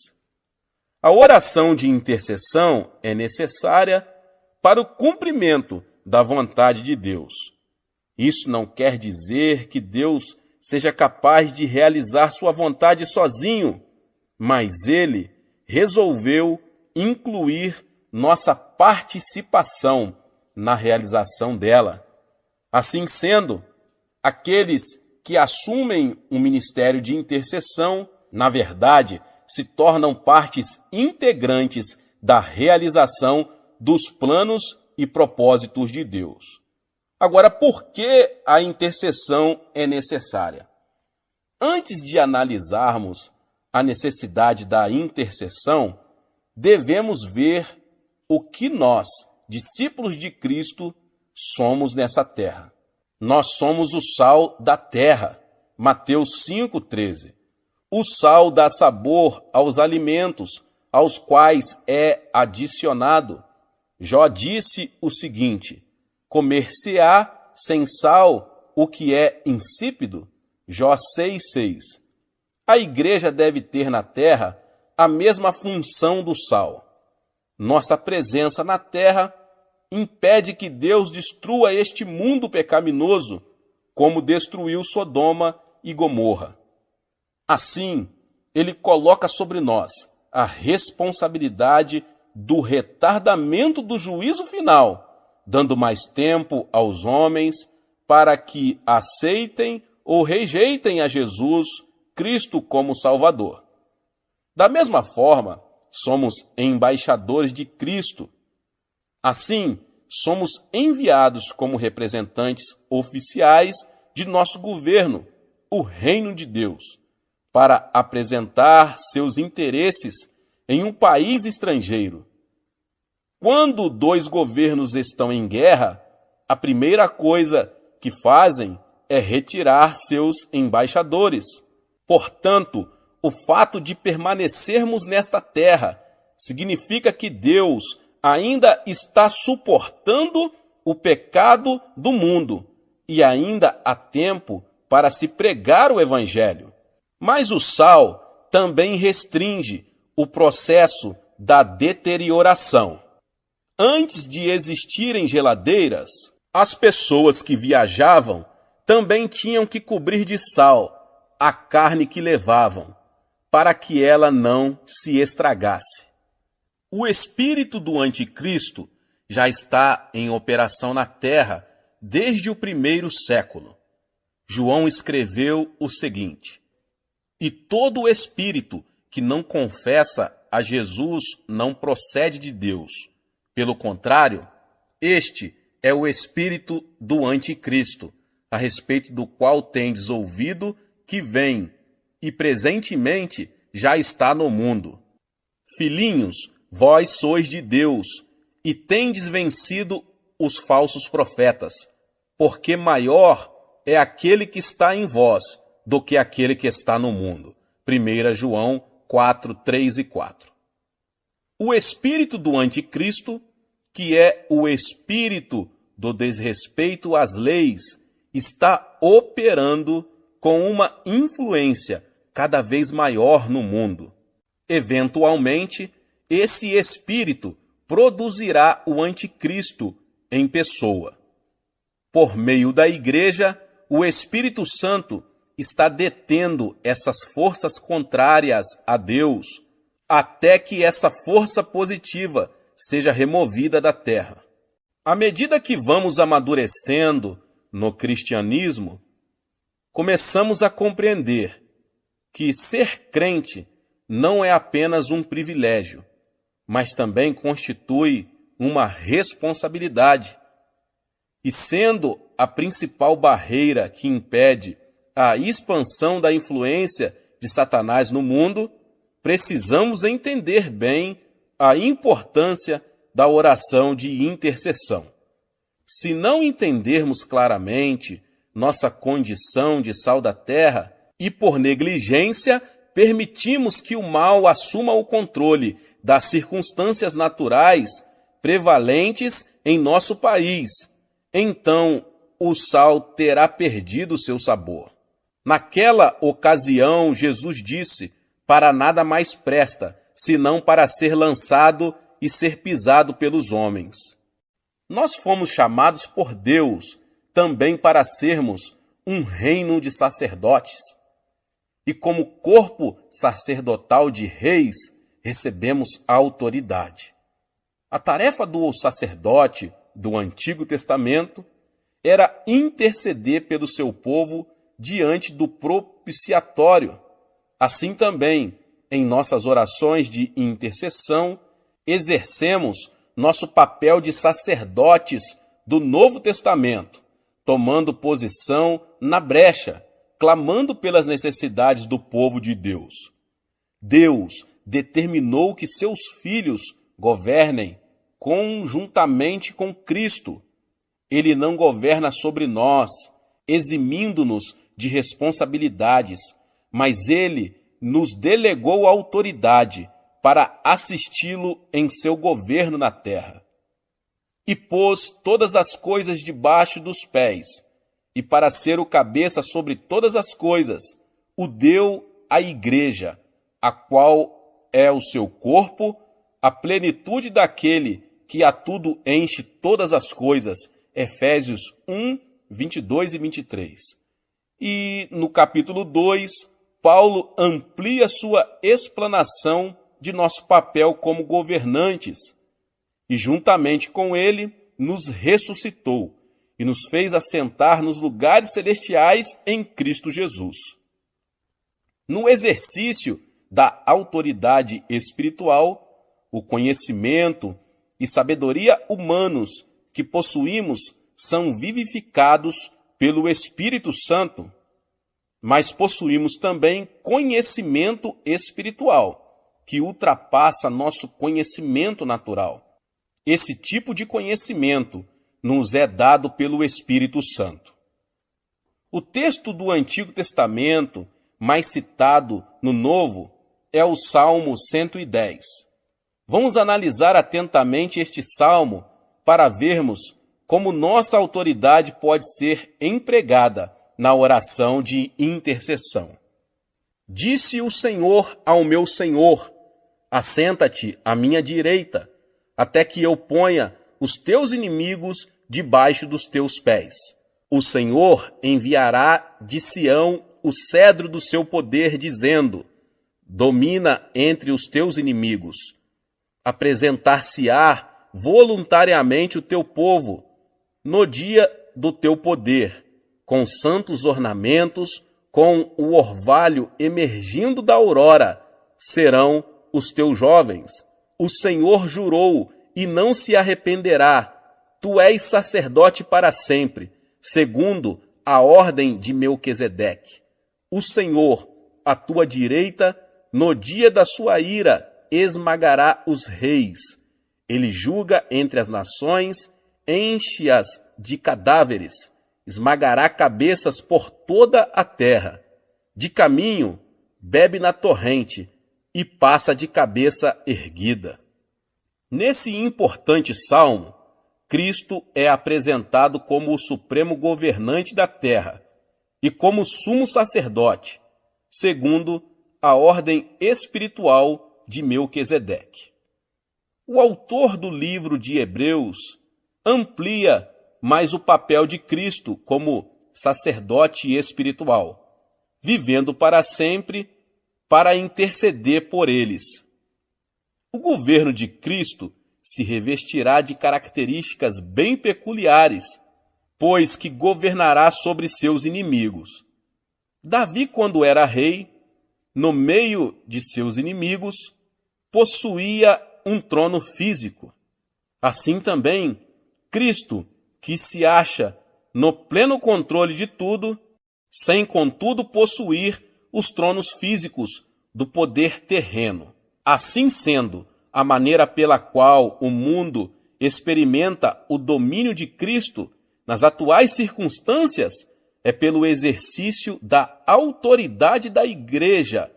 A oração de intercessão é necessária para o cumprimento da vontade de Deus. Isso não quer dizer que Deus seja capaz de realizar sua vontade sozinho, mas Ele resolveu incluir nossa participação na realização dela. Assim sendo, aqueles que assumem um ministério de intercessão, na verdade, se tornam partes integrantes da realização dos planos e propósitos de Deus. Agora, por que a intercessão é necessária? Antes de analisarmos a necessidade da intercessão, devemos ver o que nós, discípulos de Cristo, somos nessa terra. Nós somos o sal da terra. Mateus 5,13. O sal dá sabor aos alimentos, aos quais é adicionado. Jó disse o seguinte: comer-se-á sem sal o que é insípido? Jó 6,6. A igreja deve ter na terra a mesma função do sal. Nossa presença na terra impede que Deus destrua este mundo pecaminoso, como destruiu Sodoma e Gomorra. Assim, Ele coloca sobre nós a responsabilidade do retardamento do juízo final, dando mais tempo aos homens para que aceitem ou rejeitem a Jesus Cristo como Salvador. Da mesma forma, somos embaixadores de Cristo. Assim, somos enviados como representantes oficiais de nosso governo, o Reino de Deus, para apresentar seus interesses em um país estrangeiro. Quando 2 governos estão em guerra, a primeira coisa que fazem é retirar seus embaixadores. Portanto, o fato de permanecermos nesta terra significa que Deus ainda está suportando o pecado do mundo e ainda há tempo para se pregar o Evangelho. Mas o sal também restringe o processo da deterioração. Antes de existirem geladeiras, as pessoas que viajavam também tinham que cobrir de sal a carne que levavam, para que ela não se estragasse. O espírito do anticristo já está em operação na terra desde o 1º século. João escreveu o seguinte: e todo espírito que não confessa a Jesus não procede de Deus. Pelo contrário, este é o espírito do anticristo, a respeito do qual tendes ouvido que vem, e presentemente já está no mundo. Filhinhos, vós sois de Deus, e tendes vencido os falsos profetas, porque maior é aquele que está em vós do que aquele que está no mundo. 1 João 4, 3 e 4. O espírito do anticristo, que é o espírito do desrespeito às leis, está operando com uma influência cada vez maior no mundo. Eventualmente, esse espírito produzirá o anticristo em pessoa. Por meio da igreja, o Espírito Santo está detendo essas forças contrárias a Deus, até que essa força positiva seja removida da terra. À medida que vamos amadurecendo no cristianismo, começamos a compreender que ser crente não é apenas um privilégio, mas também constitui uma responsabilidade. E sendo a principal barreira que impede a expansão da influência de Satanás no mundo, precisamos entender bem a importância da oração de intercessão. Se não entendermos claramente nossa condição de sal da terra e por negligência permitimos que o mal assuma o controle das circunstâncias naturais prevalentes em nosso país, então o sal terá perdido seu sabor. Naquela ocasião, Jesus disse: para nada mais presta, senão para ser lançado e ser pisado pelos homens. Nós fomos chamados por Deus também para sermos um reino de sacerdotes. E como corpo sacerdotal de reis, recebemos a autoridade. A tarefa do sacerdote do Antigo Testamento era interceder pelo seu povo diante do propiciatório. Assim também, em nossas orações de intercessão, exercemos nosso papel de sacerdotes do Novo Testamento, tomando posição na brecha, clamando pelas necessidades do povo de Deus. Deus determinou que seus filhos governem conjuntamente com Cristo. Ele não governa sobre nós, eximindo-nos de responsabilidades, mas ele nos delegou a autoridade para assisti-lo em seu governo na terra. E pôs todas as coisas debaixo dos pés, e para ser o cabeça sobre todas as coisas, o deu à igreja, a qual é o seu corpo, a plenitude daquele que a tudo enche todas as coisas. Efésios 1, 22 e 23. E no capítulo 2, Paulo amplia sua explanação de nosso papel como governantes, e juntamente com ele nos ressuscitou e nos fez assentar nos lugares celestiais em Cristo Jesus. No exercício da autoridade espiritual, o conhecimento e sabedoria humanos que possuímos são vivificados pelo Espírito Santo, mas possuímos também conhecimento espiritual, que ultrapassa nosso conhecimento natural. Esse tipo de conhecimento nos é dado pelo Espírito Santo. O texto do Antigo Testamento mais citado no Novo é o Salmo 110. Vamos analisar atentamente este salmo para vermos como nossa autoridade pode ser empregada na oração de intercessão. Disse o Senhor ao meu Senhor: assenta-te à minha direita, até que eu ponha os teus inimigos debaixo dos teus pés. O Senhor enviará de Sião o cedro do seu poder, dizendo: domina entre os teus inimigos. Apresentar-se-á voluntariamente o teu povo no dia do teu poder, com santos ornamentos, com o orvalho emergindo da aurora, serão os teus jovens. O Senhor jurou e não se arrependerá. Tu és sacerdote para sempre, segundo a ordem de Melquisedeque. O Senhor, à tua direita, no dia da sua ira, esmagará os reis. Ele julga entre as nações, enche-as de cadáveres, esmagará cabeças por toda a terra. De caminho, bebe na torrente e passa de cabeça erguida. Nesse importante salmo, Cristo é apresentado como o supremo governante da terra e como sumo sacerdote, segundo a ordem espiritual de Melquisedeque. O autor do livro de Hebreus amplia mais o papel de Cristo como sacerdote espiritual, vivendo para sempre para interceder por eles. O governo de Cristo se revestirá de características bem peculiares, pois que governará sobre seus inimigos. Davi, quando era rei, no meio de seus inimigos, possuía um trono físico. Assim também, Cristo, que se acha no pleno controle de tudo, sem contudo possuir os tronos físicos do poder terreno. Assim sendo, a maneira pela qual o mundo experimenta o domínio de Cristo nas atuais circunstâncias é pelo exercício da autoridade da Igreja.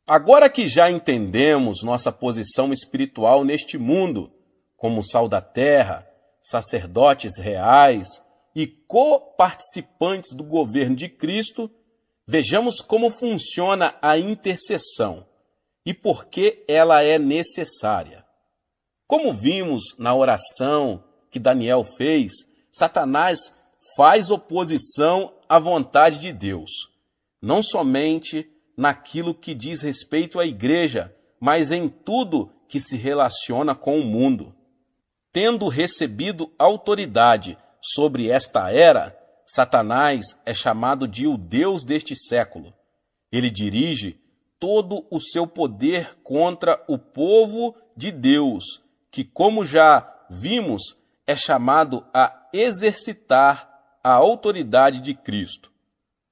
Agora que já entendemos nossa posição espiritual neste mundo, como sal da terra, sacerdotes reais e coparticipantes do governo de Cristo, vejamos como funciona a intercessão e por que ela é necessária. Como vimos na oração que Daniel fez, Satanás faz oposição à vontade de Deus, não somente naquilo que diz respeito à igreja, mas em tudo que se relaciona com o mundo. Tendo recebido autoridade sobre esta era, Satanás é chamado de o Deus deste século. Ele dirige todo o seu poder contra o povo de Deus, que, como já vimos, é chamado a exercitar a autoridade de Cristo.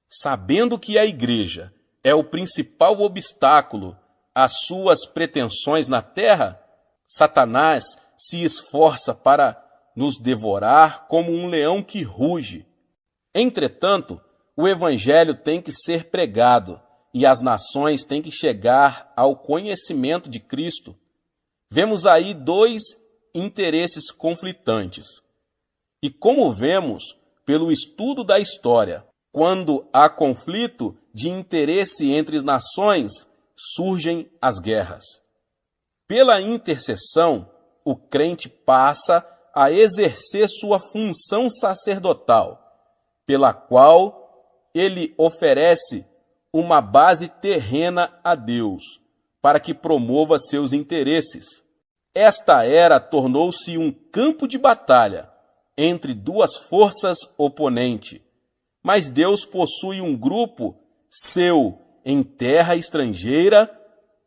Sabendo que a igreja é o principal obstáculo às suas pretensões na terra, Satanás se esforça para nos devorar como um leão que ruge. Entretanto, o evangelho tem que ser pregado e as nações têm que chegar ao conhecimento de Cristo. Vemos aí dois interesses conflitantes. E como vemos pelo estudo da história, quando há conflito de interesse entre as nações, surgem as guerras. Pela intercessão, o crente passa a exercer sua função sacerdotal, pela qual ele oferece uma base terrena a Deus, para que promova seus interesses. Esta era tornou-se um campo de batalha entre duas forças oponentes, mas Deus possui um grupo seu em terra estrangeira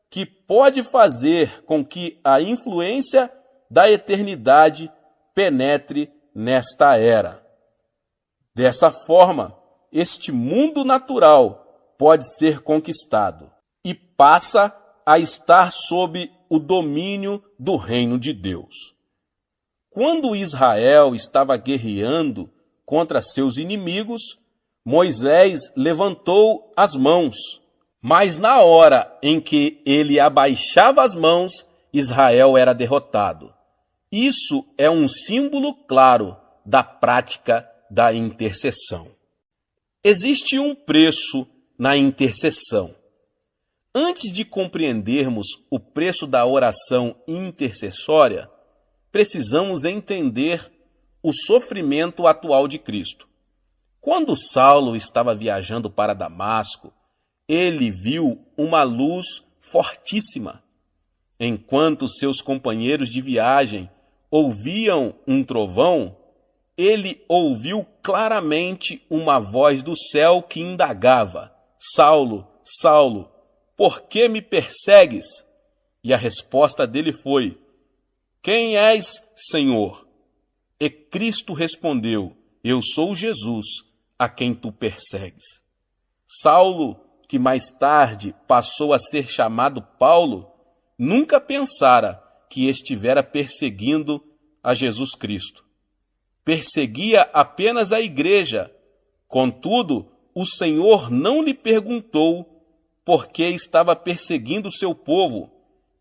que pode fazer com que a influência da eternidade penetre nesta era. Dessa forma, este mundo natural pode ser conquistado e passa a estar sob o domínio do reino de Deus. Quando Israel estava guerreando contra seus inimigos, Moisés levantou as mãos, mas na hora em que ele abaixava as mãos, Israel era derrotado. Isso é um símbolo claro da prática da intercessão. Existe um preço na intercessão. Antes de compreendermos o preço da oração intercessória, precisamos entender o sofrimento atual de Cristo. Quando Saulo estava viajando para Damasco, ele viu uma luz fortíssima. Enquanto seus companheiros de viagem ouviam um trovão, ele ouviu claramente uma voz do céu que indagava: Saulo, Saulo, por que me persegues? E a resposta dele foi: Quem és, Senhor? E Cristo respondeu: Eu sou Jesus, a quem tu persegues. Saulo, que mais tarde passou a ser chamado Paulo, nunca pensara que estivera perseguindo a Jesus Cristo. Perseguia apenas a igreja. Contudo, o Senhor não lhe perguntou por que estava perseguindo o seu povo.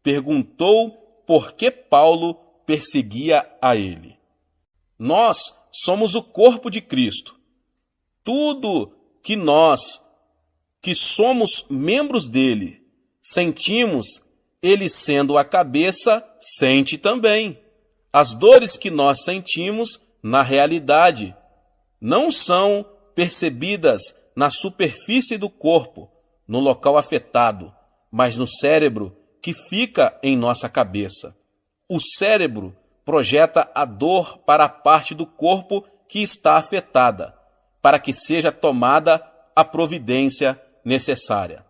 Perguntou por que Paulo perseguia a ele. Nós somos o corpo de Cristo. Tudo que nós, que somos membros dele, sentimos, ele sendo a cabeça, sente também. As dores que nós sentimos, na realidade, não são percebidas na superfície do corpo, no local afetado, mas no cérebro que fica em nossa cabeça. O cérebro projeta a dor para a parte do corpo que está afetada, para que seja tomada a providência necessária.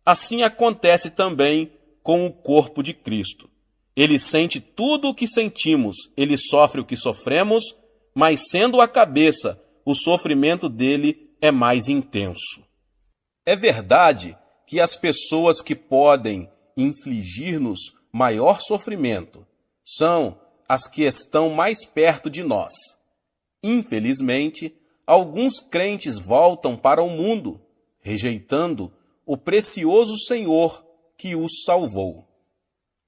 Assim acontece também com o corpo de Cristo. Ele sente tudo o que sentimos, ele sofre o que sofremos, mas sendo a cabeça, o sofrimento dele é mais intenso. É verdade que as pessoas que podem infligir-nos maior sofrimento são as que estão mais perto de nós. Infelizmente, alguns crentes voltam para o mundo, rejeitando o precioso Senhor que os salvou.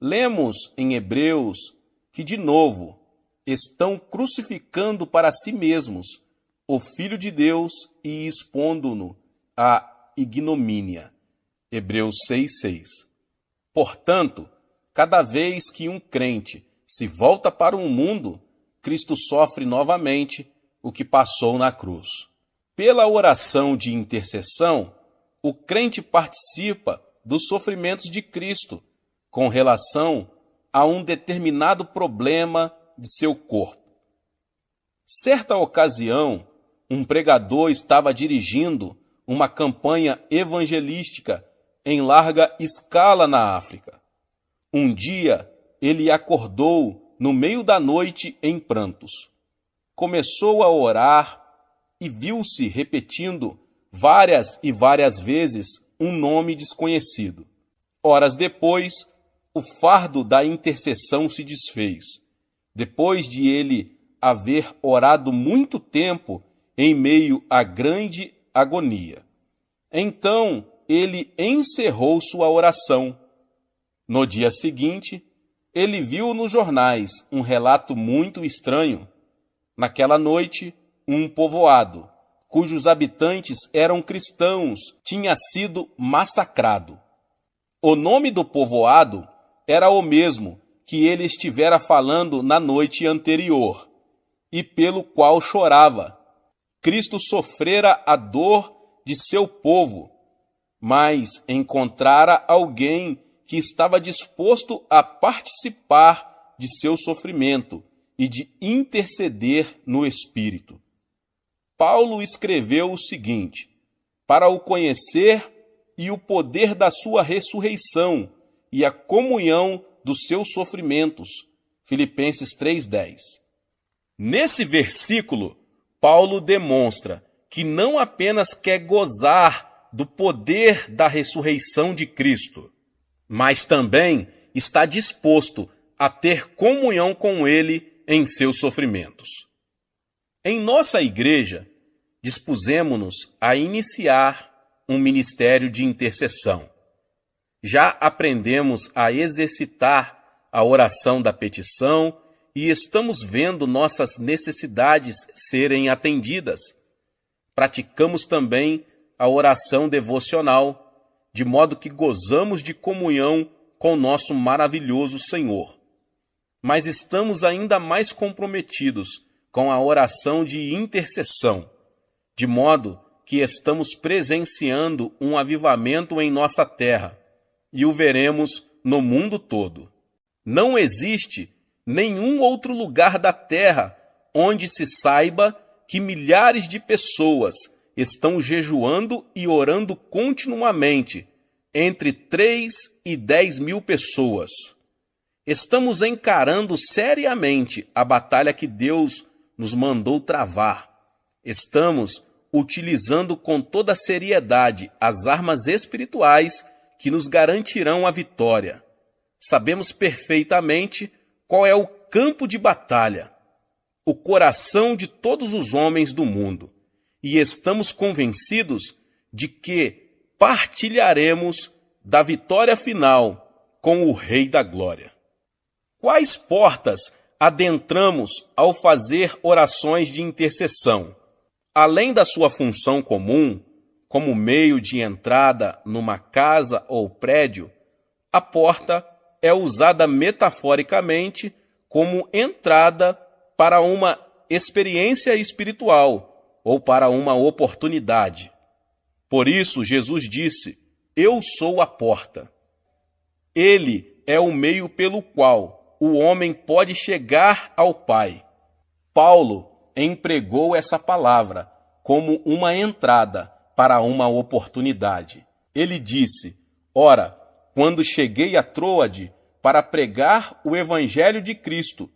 Lemos em Hebreus que, de novo, estão crucificando para si mesmos o Filho de Deus e expondo-no à ignomínia. Hebreus 6,6. Portanto, cada vez que um crente se volta para o mundo, Cristo sofre novamente o que passou na cruz. Pela oração de intercessão, o crente participa dos sofrimentos de Cristo com relação a um determinado problema de seu corpo. Certa ocasião, um pregador estava dirigindo uma campanha evangelística em larga escala na África. Um dia, ele acordou no meio da noite em prantos. Começou a orar e viu-se repetindo várias e várias vezes um nome desconhecido. Horas depois, o fardo da intercessão se desfez, depois de ele haver orado muito tempo em meio à grande agonia. Então, ele encerrou sua oração. No dia seguinte, ele viu nos jornais um relato muito estranho. Naquela noite, um povoado, cujos habitantes eram cristãos, tinha sido massacrado. O nome do povoado era o mesmo que ele estivera falando na noite anterior, e pelo qual chorava. Cristo sofrera a dor de seu povo, mas encontrara alguém que estava disposto a participar de seu sofrimento e de interceder no Espírito. Paulo escreveu o seguinte: para o conhecer e o poder da sua ressurreição e a comunhão dos seus sofrimentos. Filipenses 3,10. Nesse versículo, Paulo demonstra que não apenas quer gozar do poder da ressurreição de Cristo, mas também está disposto a ter comunhão com ele em seus sofrimentos. Em nossa igreja, dispusemo-nos a iniciar um ministério de intercessão. Já aprendemos a exercitar a oração da petição e estamos vendo nossas necessidades serem atendidas. Praticamos também a oração devocional, de modo que gozamos de comunhão com nosso maravilhoso Senhor. Mas estamos ainda mais comprometidos com a oração de intercessão, de modo que estamos presenciando um avivamento em nossa terra e o veremos no mundo todo. Não existe nenhum outro lugar da terra onde se saiba que milhares de pessoas estão jejuando e orando continuamente, entre 3 e 10 mil pessoas. Estamos encarando seriamente a batalha que Deus nos mandou travar. Estamos utilizando com toda seriedade as armas espirituais que nos garantirão a vitória. Sabemos perfeitamente qual é o campo de batalha, o coração de todos os homens do mundo, e estamos convencidos de que partilharemos da vitória final com o Rei da Glória. Quais portas adentramos ao fazer orações de intercessão? Além da sua função comum, como meio de entrada numa casa ou prédio, a porta é usada metaforicamente como entrada para uma experiência espiritual ou para uma oportunidade. Por isso, Jesus disse: "Eu sou a porta." Ele é o meio pelo qual o homem pode chegar ao Pai. Paulo empregou essa palavra como uma entrada para uma oportunidade. Ele disse: "Ora, quando cheguei a Troade para pregar o evangelho de Cristo,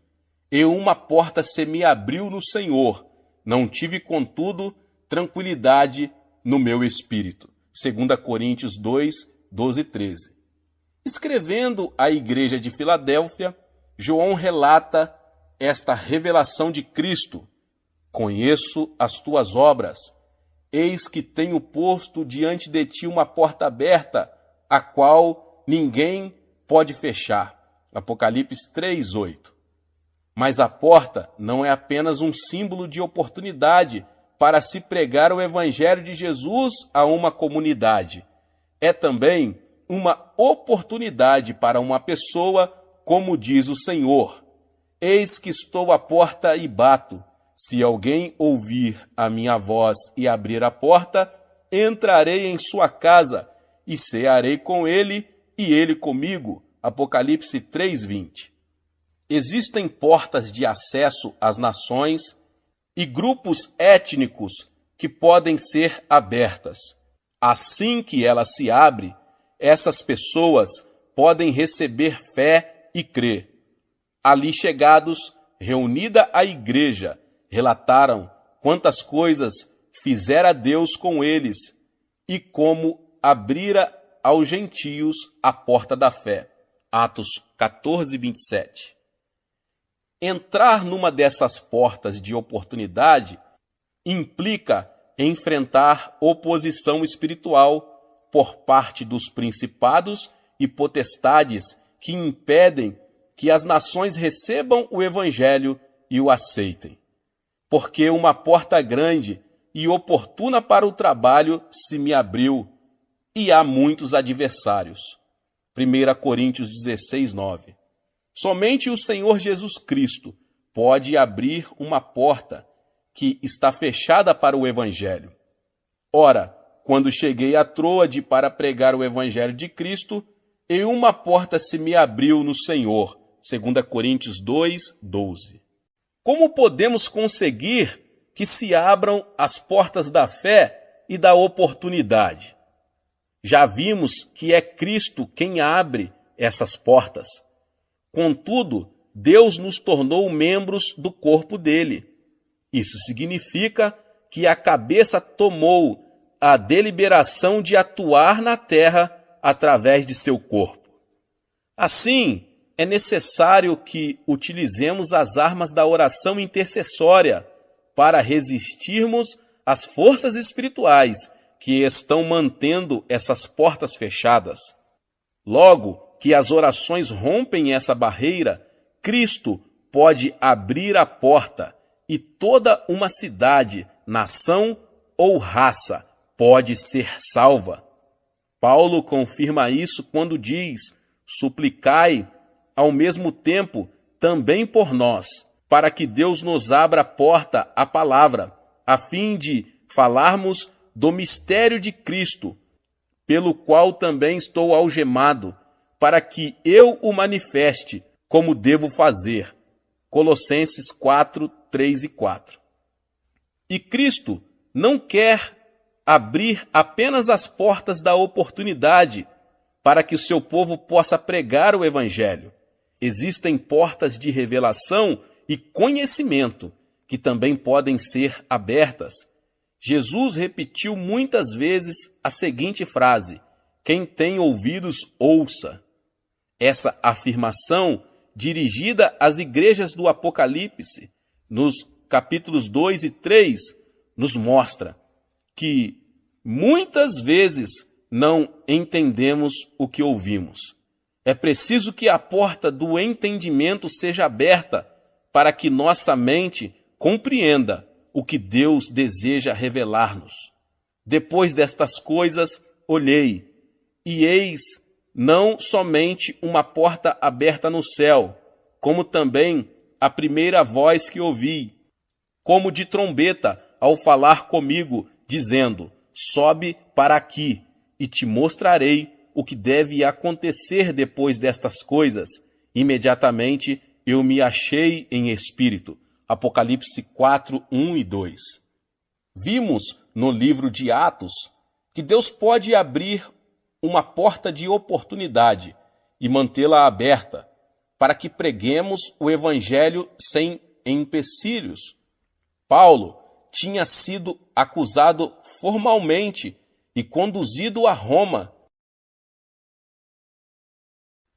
e uma porta se me abriu no Senhor, não tive, contudo, tranquilidade no meu espírito." 2 Coríntios 2, 12 e 13. Escrevendo à igreja de Filadélfia, João relata esta revelação de Cristo: conheço as tuas obras, eis que tenho posto diante de ti uma porta aberta, a qual ninguém pode fechar. Apocalipse 3, 8. Mas a porta não é apenas um símbolo de oportunidade para se pregar o Evangelho de Jesus a uma comunidade. É também uma oportunidade para uma pessoa, como diz o Senhor: eis que estou à porta e bato. Se alguém ouvir a minha voz e abrir a porta, entrarei em sua casa e cearei com ele e ele comigo. Apocalipse 3:20. Existem portas de acesso às nações e grupos étnicos que podem ser abertas. Assim que ela se abre, essas pessoas podem receber fé e crer. Ali chegados, reunida a igreja, relataram quantas coisas fizera Deus com eles e como abrira aos gentios a porta da fé. Atos 14, 27. Entrar numa dessas portas de oportunidade implica enfrentar oposição espiritual por parte dos principados e potestades que impedem que as nações recebam o Evangelho e o aceitem. Porque uma porta grande e oportuna para o trabalho se me abriu, e há muitos adversários. 1 Coríntios 16, 9. Somente o Senhor Jesus Cristo pode abrir uma porta que está fechada para o Evangelho. Ora, quando cheguei a Troade para pregar o Evangelho de Cristo, e uma porta se me abriu no Senhor. 2 Coríntios 2, 12. Como podemos conseguir que se abram as portas da fé e da oportunidade? Já vimos que é Cristo quem abre essas portas. Contudo, Deus nos tornou membros do corpo dele. Isso significa que a cabeça tomou a deliberação de atuar na terra através de seu corpo. Assim, é necessário que utilizemos as armas da oração intercessória para resistirmos às forças espirituais que estão mantendo essas portas fechadas. Logo que as orações rompem essa barreira, Cristo pode abrir a porta e toda uma cidade, nação ou raça pode ser salva. Paulo confirma isso quando diz: suplicai ao mesmo tempo também por nós, para que Deus nos abra a porta à palavra, a fim de falarmos do mistério de Cristo, pelo qual também estou algemado, para que eu o manifeste como devo fazer. Colossenses 4, 3 e 4. E Cristo não quer abrir apenas as portas da oportunidade para que o seu povo possa pregar o Evangelho. Existem portas de revelação e conhecimento que também podem ser abertas. Jesus repetiu muitas vezes a seguinte frase: quem tem ouvidos, ouça. Essa afirmação, dirigida às igrejas do Apocalipse, nos capítulos 2 e 3, nos mostra que muitas vezes não entendemos o que ouvimos. É preciso que a porta do entendimento seja aberta para que nossa mente compreenda o que Deus deseja revelar-nos. Depois destas coisas, olhei, e eis não somente uma porta aberta no céu, como também a primeira voz que ouvi, como de trombeta, ao falar comigo, dizendo: sobe para aqui, e te mostrarei o que deve acontecer depois destas coisas. Imediatamente eu me achei em espírito. Apocalipse 4, 1 e 2. Vimos no livro de Atos que Deus pode abrir uma porta de oportunidade e mantê-la aberta para que preguemos o Evangelho sem empecilhos. Paulo tinha sido acusado formalmente e conduzido a Roma,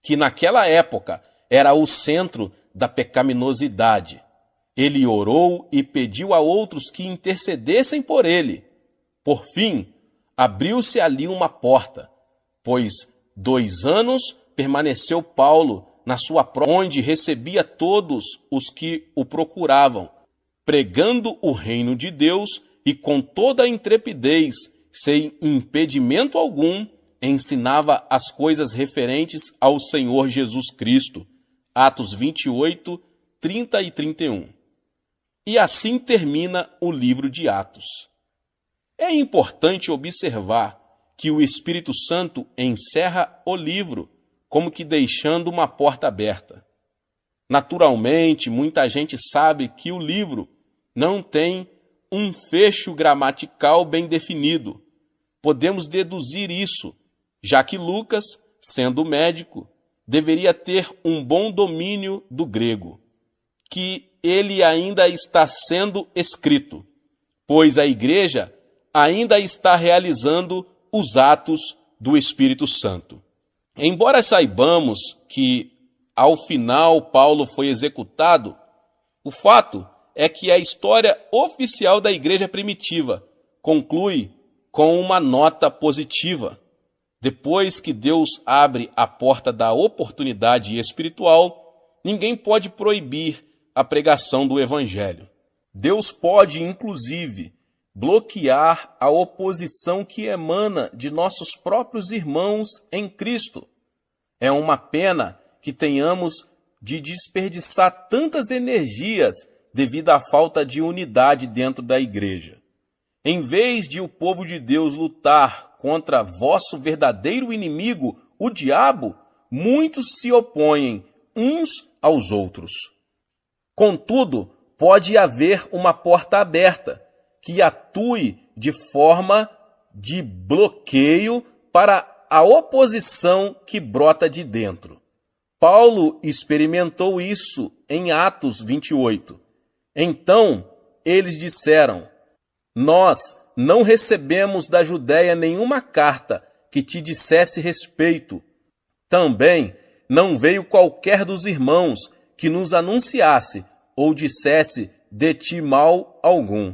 que naquela época era o centro da pecaminosidade. Ele orou e pediu a outros que intercedessem por ele. Por fim, abriu-se ali uma porta, pois 2 anos permaneceu Paulo na sua prova, onde recebia todos os que o procuravam, pregando o reino de Deus e com toda a intrepidez, sem impedimento algum, ensinava as coisas referentes ao Senhor Jesus Cristo. Atos 28, 30 e 31. E assim termina o livro de Atos. É importante observar que o Espírito Santo encerra o livro, como que deixando uma porta aberta. Naturalmente, muita gente sabe que o livro não tem um fecho gramatical bem definido. Podemos deduzir isso, já que Lucas, sendo médico, deveria ter um bom domínio do grego, que ele ainda está sendo escrito, pois a igreja ainda está realizando os atos do Espírito Santo. Embora saibamos que, ao final, Paulo foi executado, o fato é que a história oficial da igreja primitiva conclui com uma nota positiva. Depois que Deus abre a porta da oportunidade espiritual, ninguém pode proibir a pregação do Evangelho. Deus pode, inclusive, bloquear a oposição que emana de nossos próprios irmãos em Cristo. É uma pena que tenhamos de desperdiçar tantas energias devido à falta de unidade dentro da igreja. Em vez de o povo de Deus lutar contra vosso verdadeiro inimigo, o diabo, muitos se opõem uns aos outros. Contudo, pode haver uma porta aberta que atue de forma de bloqueio para a oposição que brota de dentro. Paulo experimentou isso em Atos 28. Então, eles disseram: nós não recebemos da Judéia nenhuma carta que te dissesse respeito. Também não veio qualquer dos irmãos que nos anunciasse ou dissesse de ti mal algum.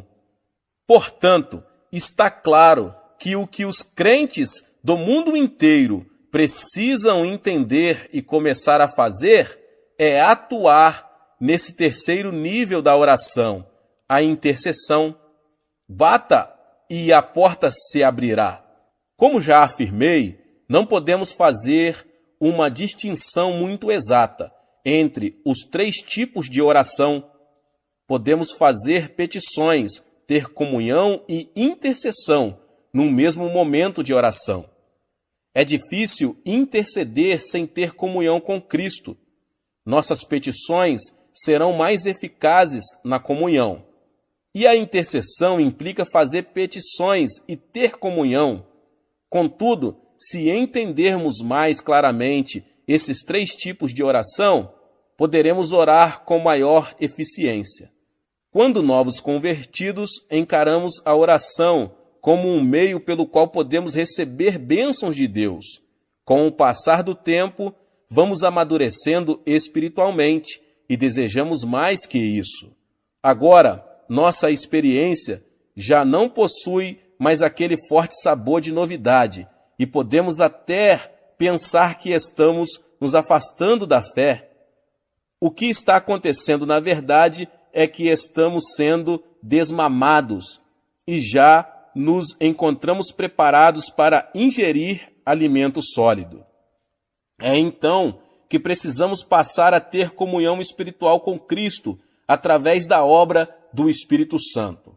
Portanto, está claro que o que os crentes do mundo inteiro precisam entender e começar a fazer é atuar nesse terceiro nível da oração, a intercessão. Bata e a porta se abrirá. Como já afirmei, não podemos fazer uma distinção muito exata entre os 3 tipos de oração. Podemos fazer petições, ter comunhão e intercessão no mesmo momento de oração. É difícil interceder sem ter comunhão com Cristo. Nossas petições serão mais eficazes na comunhão. E a intercessão implica fazer petições e ter comunhão. Contudo, se entendermos mais claramente esses 3 tipos de oração, poderemos orar com maior eficiência. Quando novos convertidos, encaramos a oração como um meio pelo qual podemos receber bênçãos de Deus. Com o passar do tempo, vamos amadurecendo espiritualmente e desejamos mais que isso. Agora, nossa experiência já não possui mais aquele forte sabor de novidade e podemos até pensar que estamos nos afastando da fé. O que está acontecendo, na verdade, é que estamos sendo desmamados e já nos encontramos preparados para ingerir alimento sólido. É então que precisamos passar a ter comunhão espiritual com Cristo através da obra do Espírito Santo.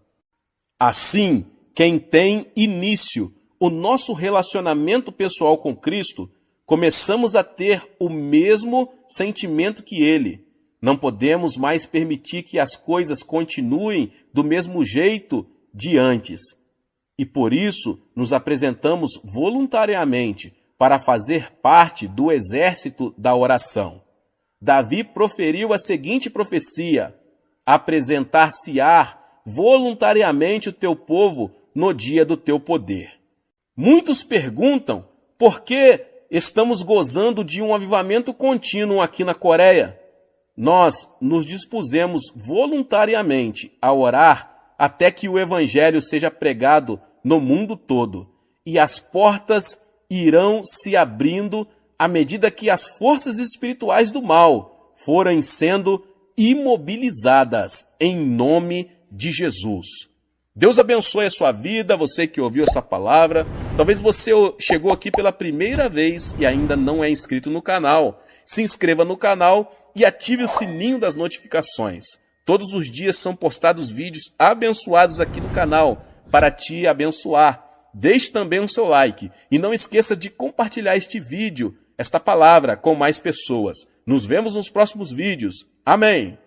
Assim, quem tem início o nosso relacionamento pessoal com Cristo, começamos a ter o mesmo sentimento que Ele. Não podemos mais permitir que as coisas continuem do mesmo jeito de antes. E por isso nos apresentamos voluntariamente para fazer parte do exército da oração. Davi proferiu a seguinte profecia: apresentar-se-á voluntariamente o teu povo no dia do teu poder. Muitos perguntam por que estamos gozando de um avivamento contínuo aqui na Coreia. Nós nos dispusemos voluntariamente a orar até que o evangelho seja pregado no mundo todo, e as portas irão se abrindo à medida que as forças espirituais do mal forem sendo imobilizadas em nome de Jesus. Deus abençoe a sua vida, você que ouviu essa palavra. Talvez você chegou aqui pela primeira vez e ainda não é inscrito no canal. Se inscreva no canal e ative o sininho das notificações. Todos os dias são postados vídeos abençoados aqui no canal para te abençoar. Deixe também o seu like e não esqueça de compartilhar este vídeo, esta palavra, com mais pessoas. Nos vemos nos próximos vídeos. Amém!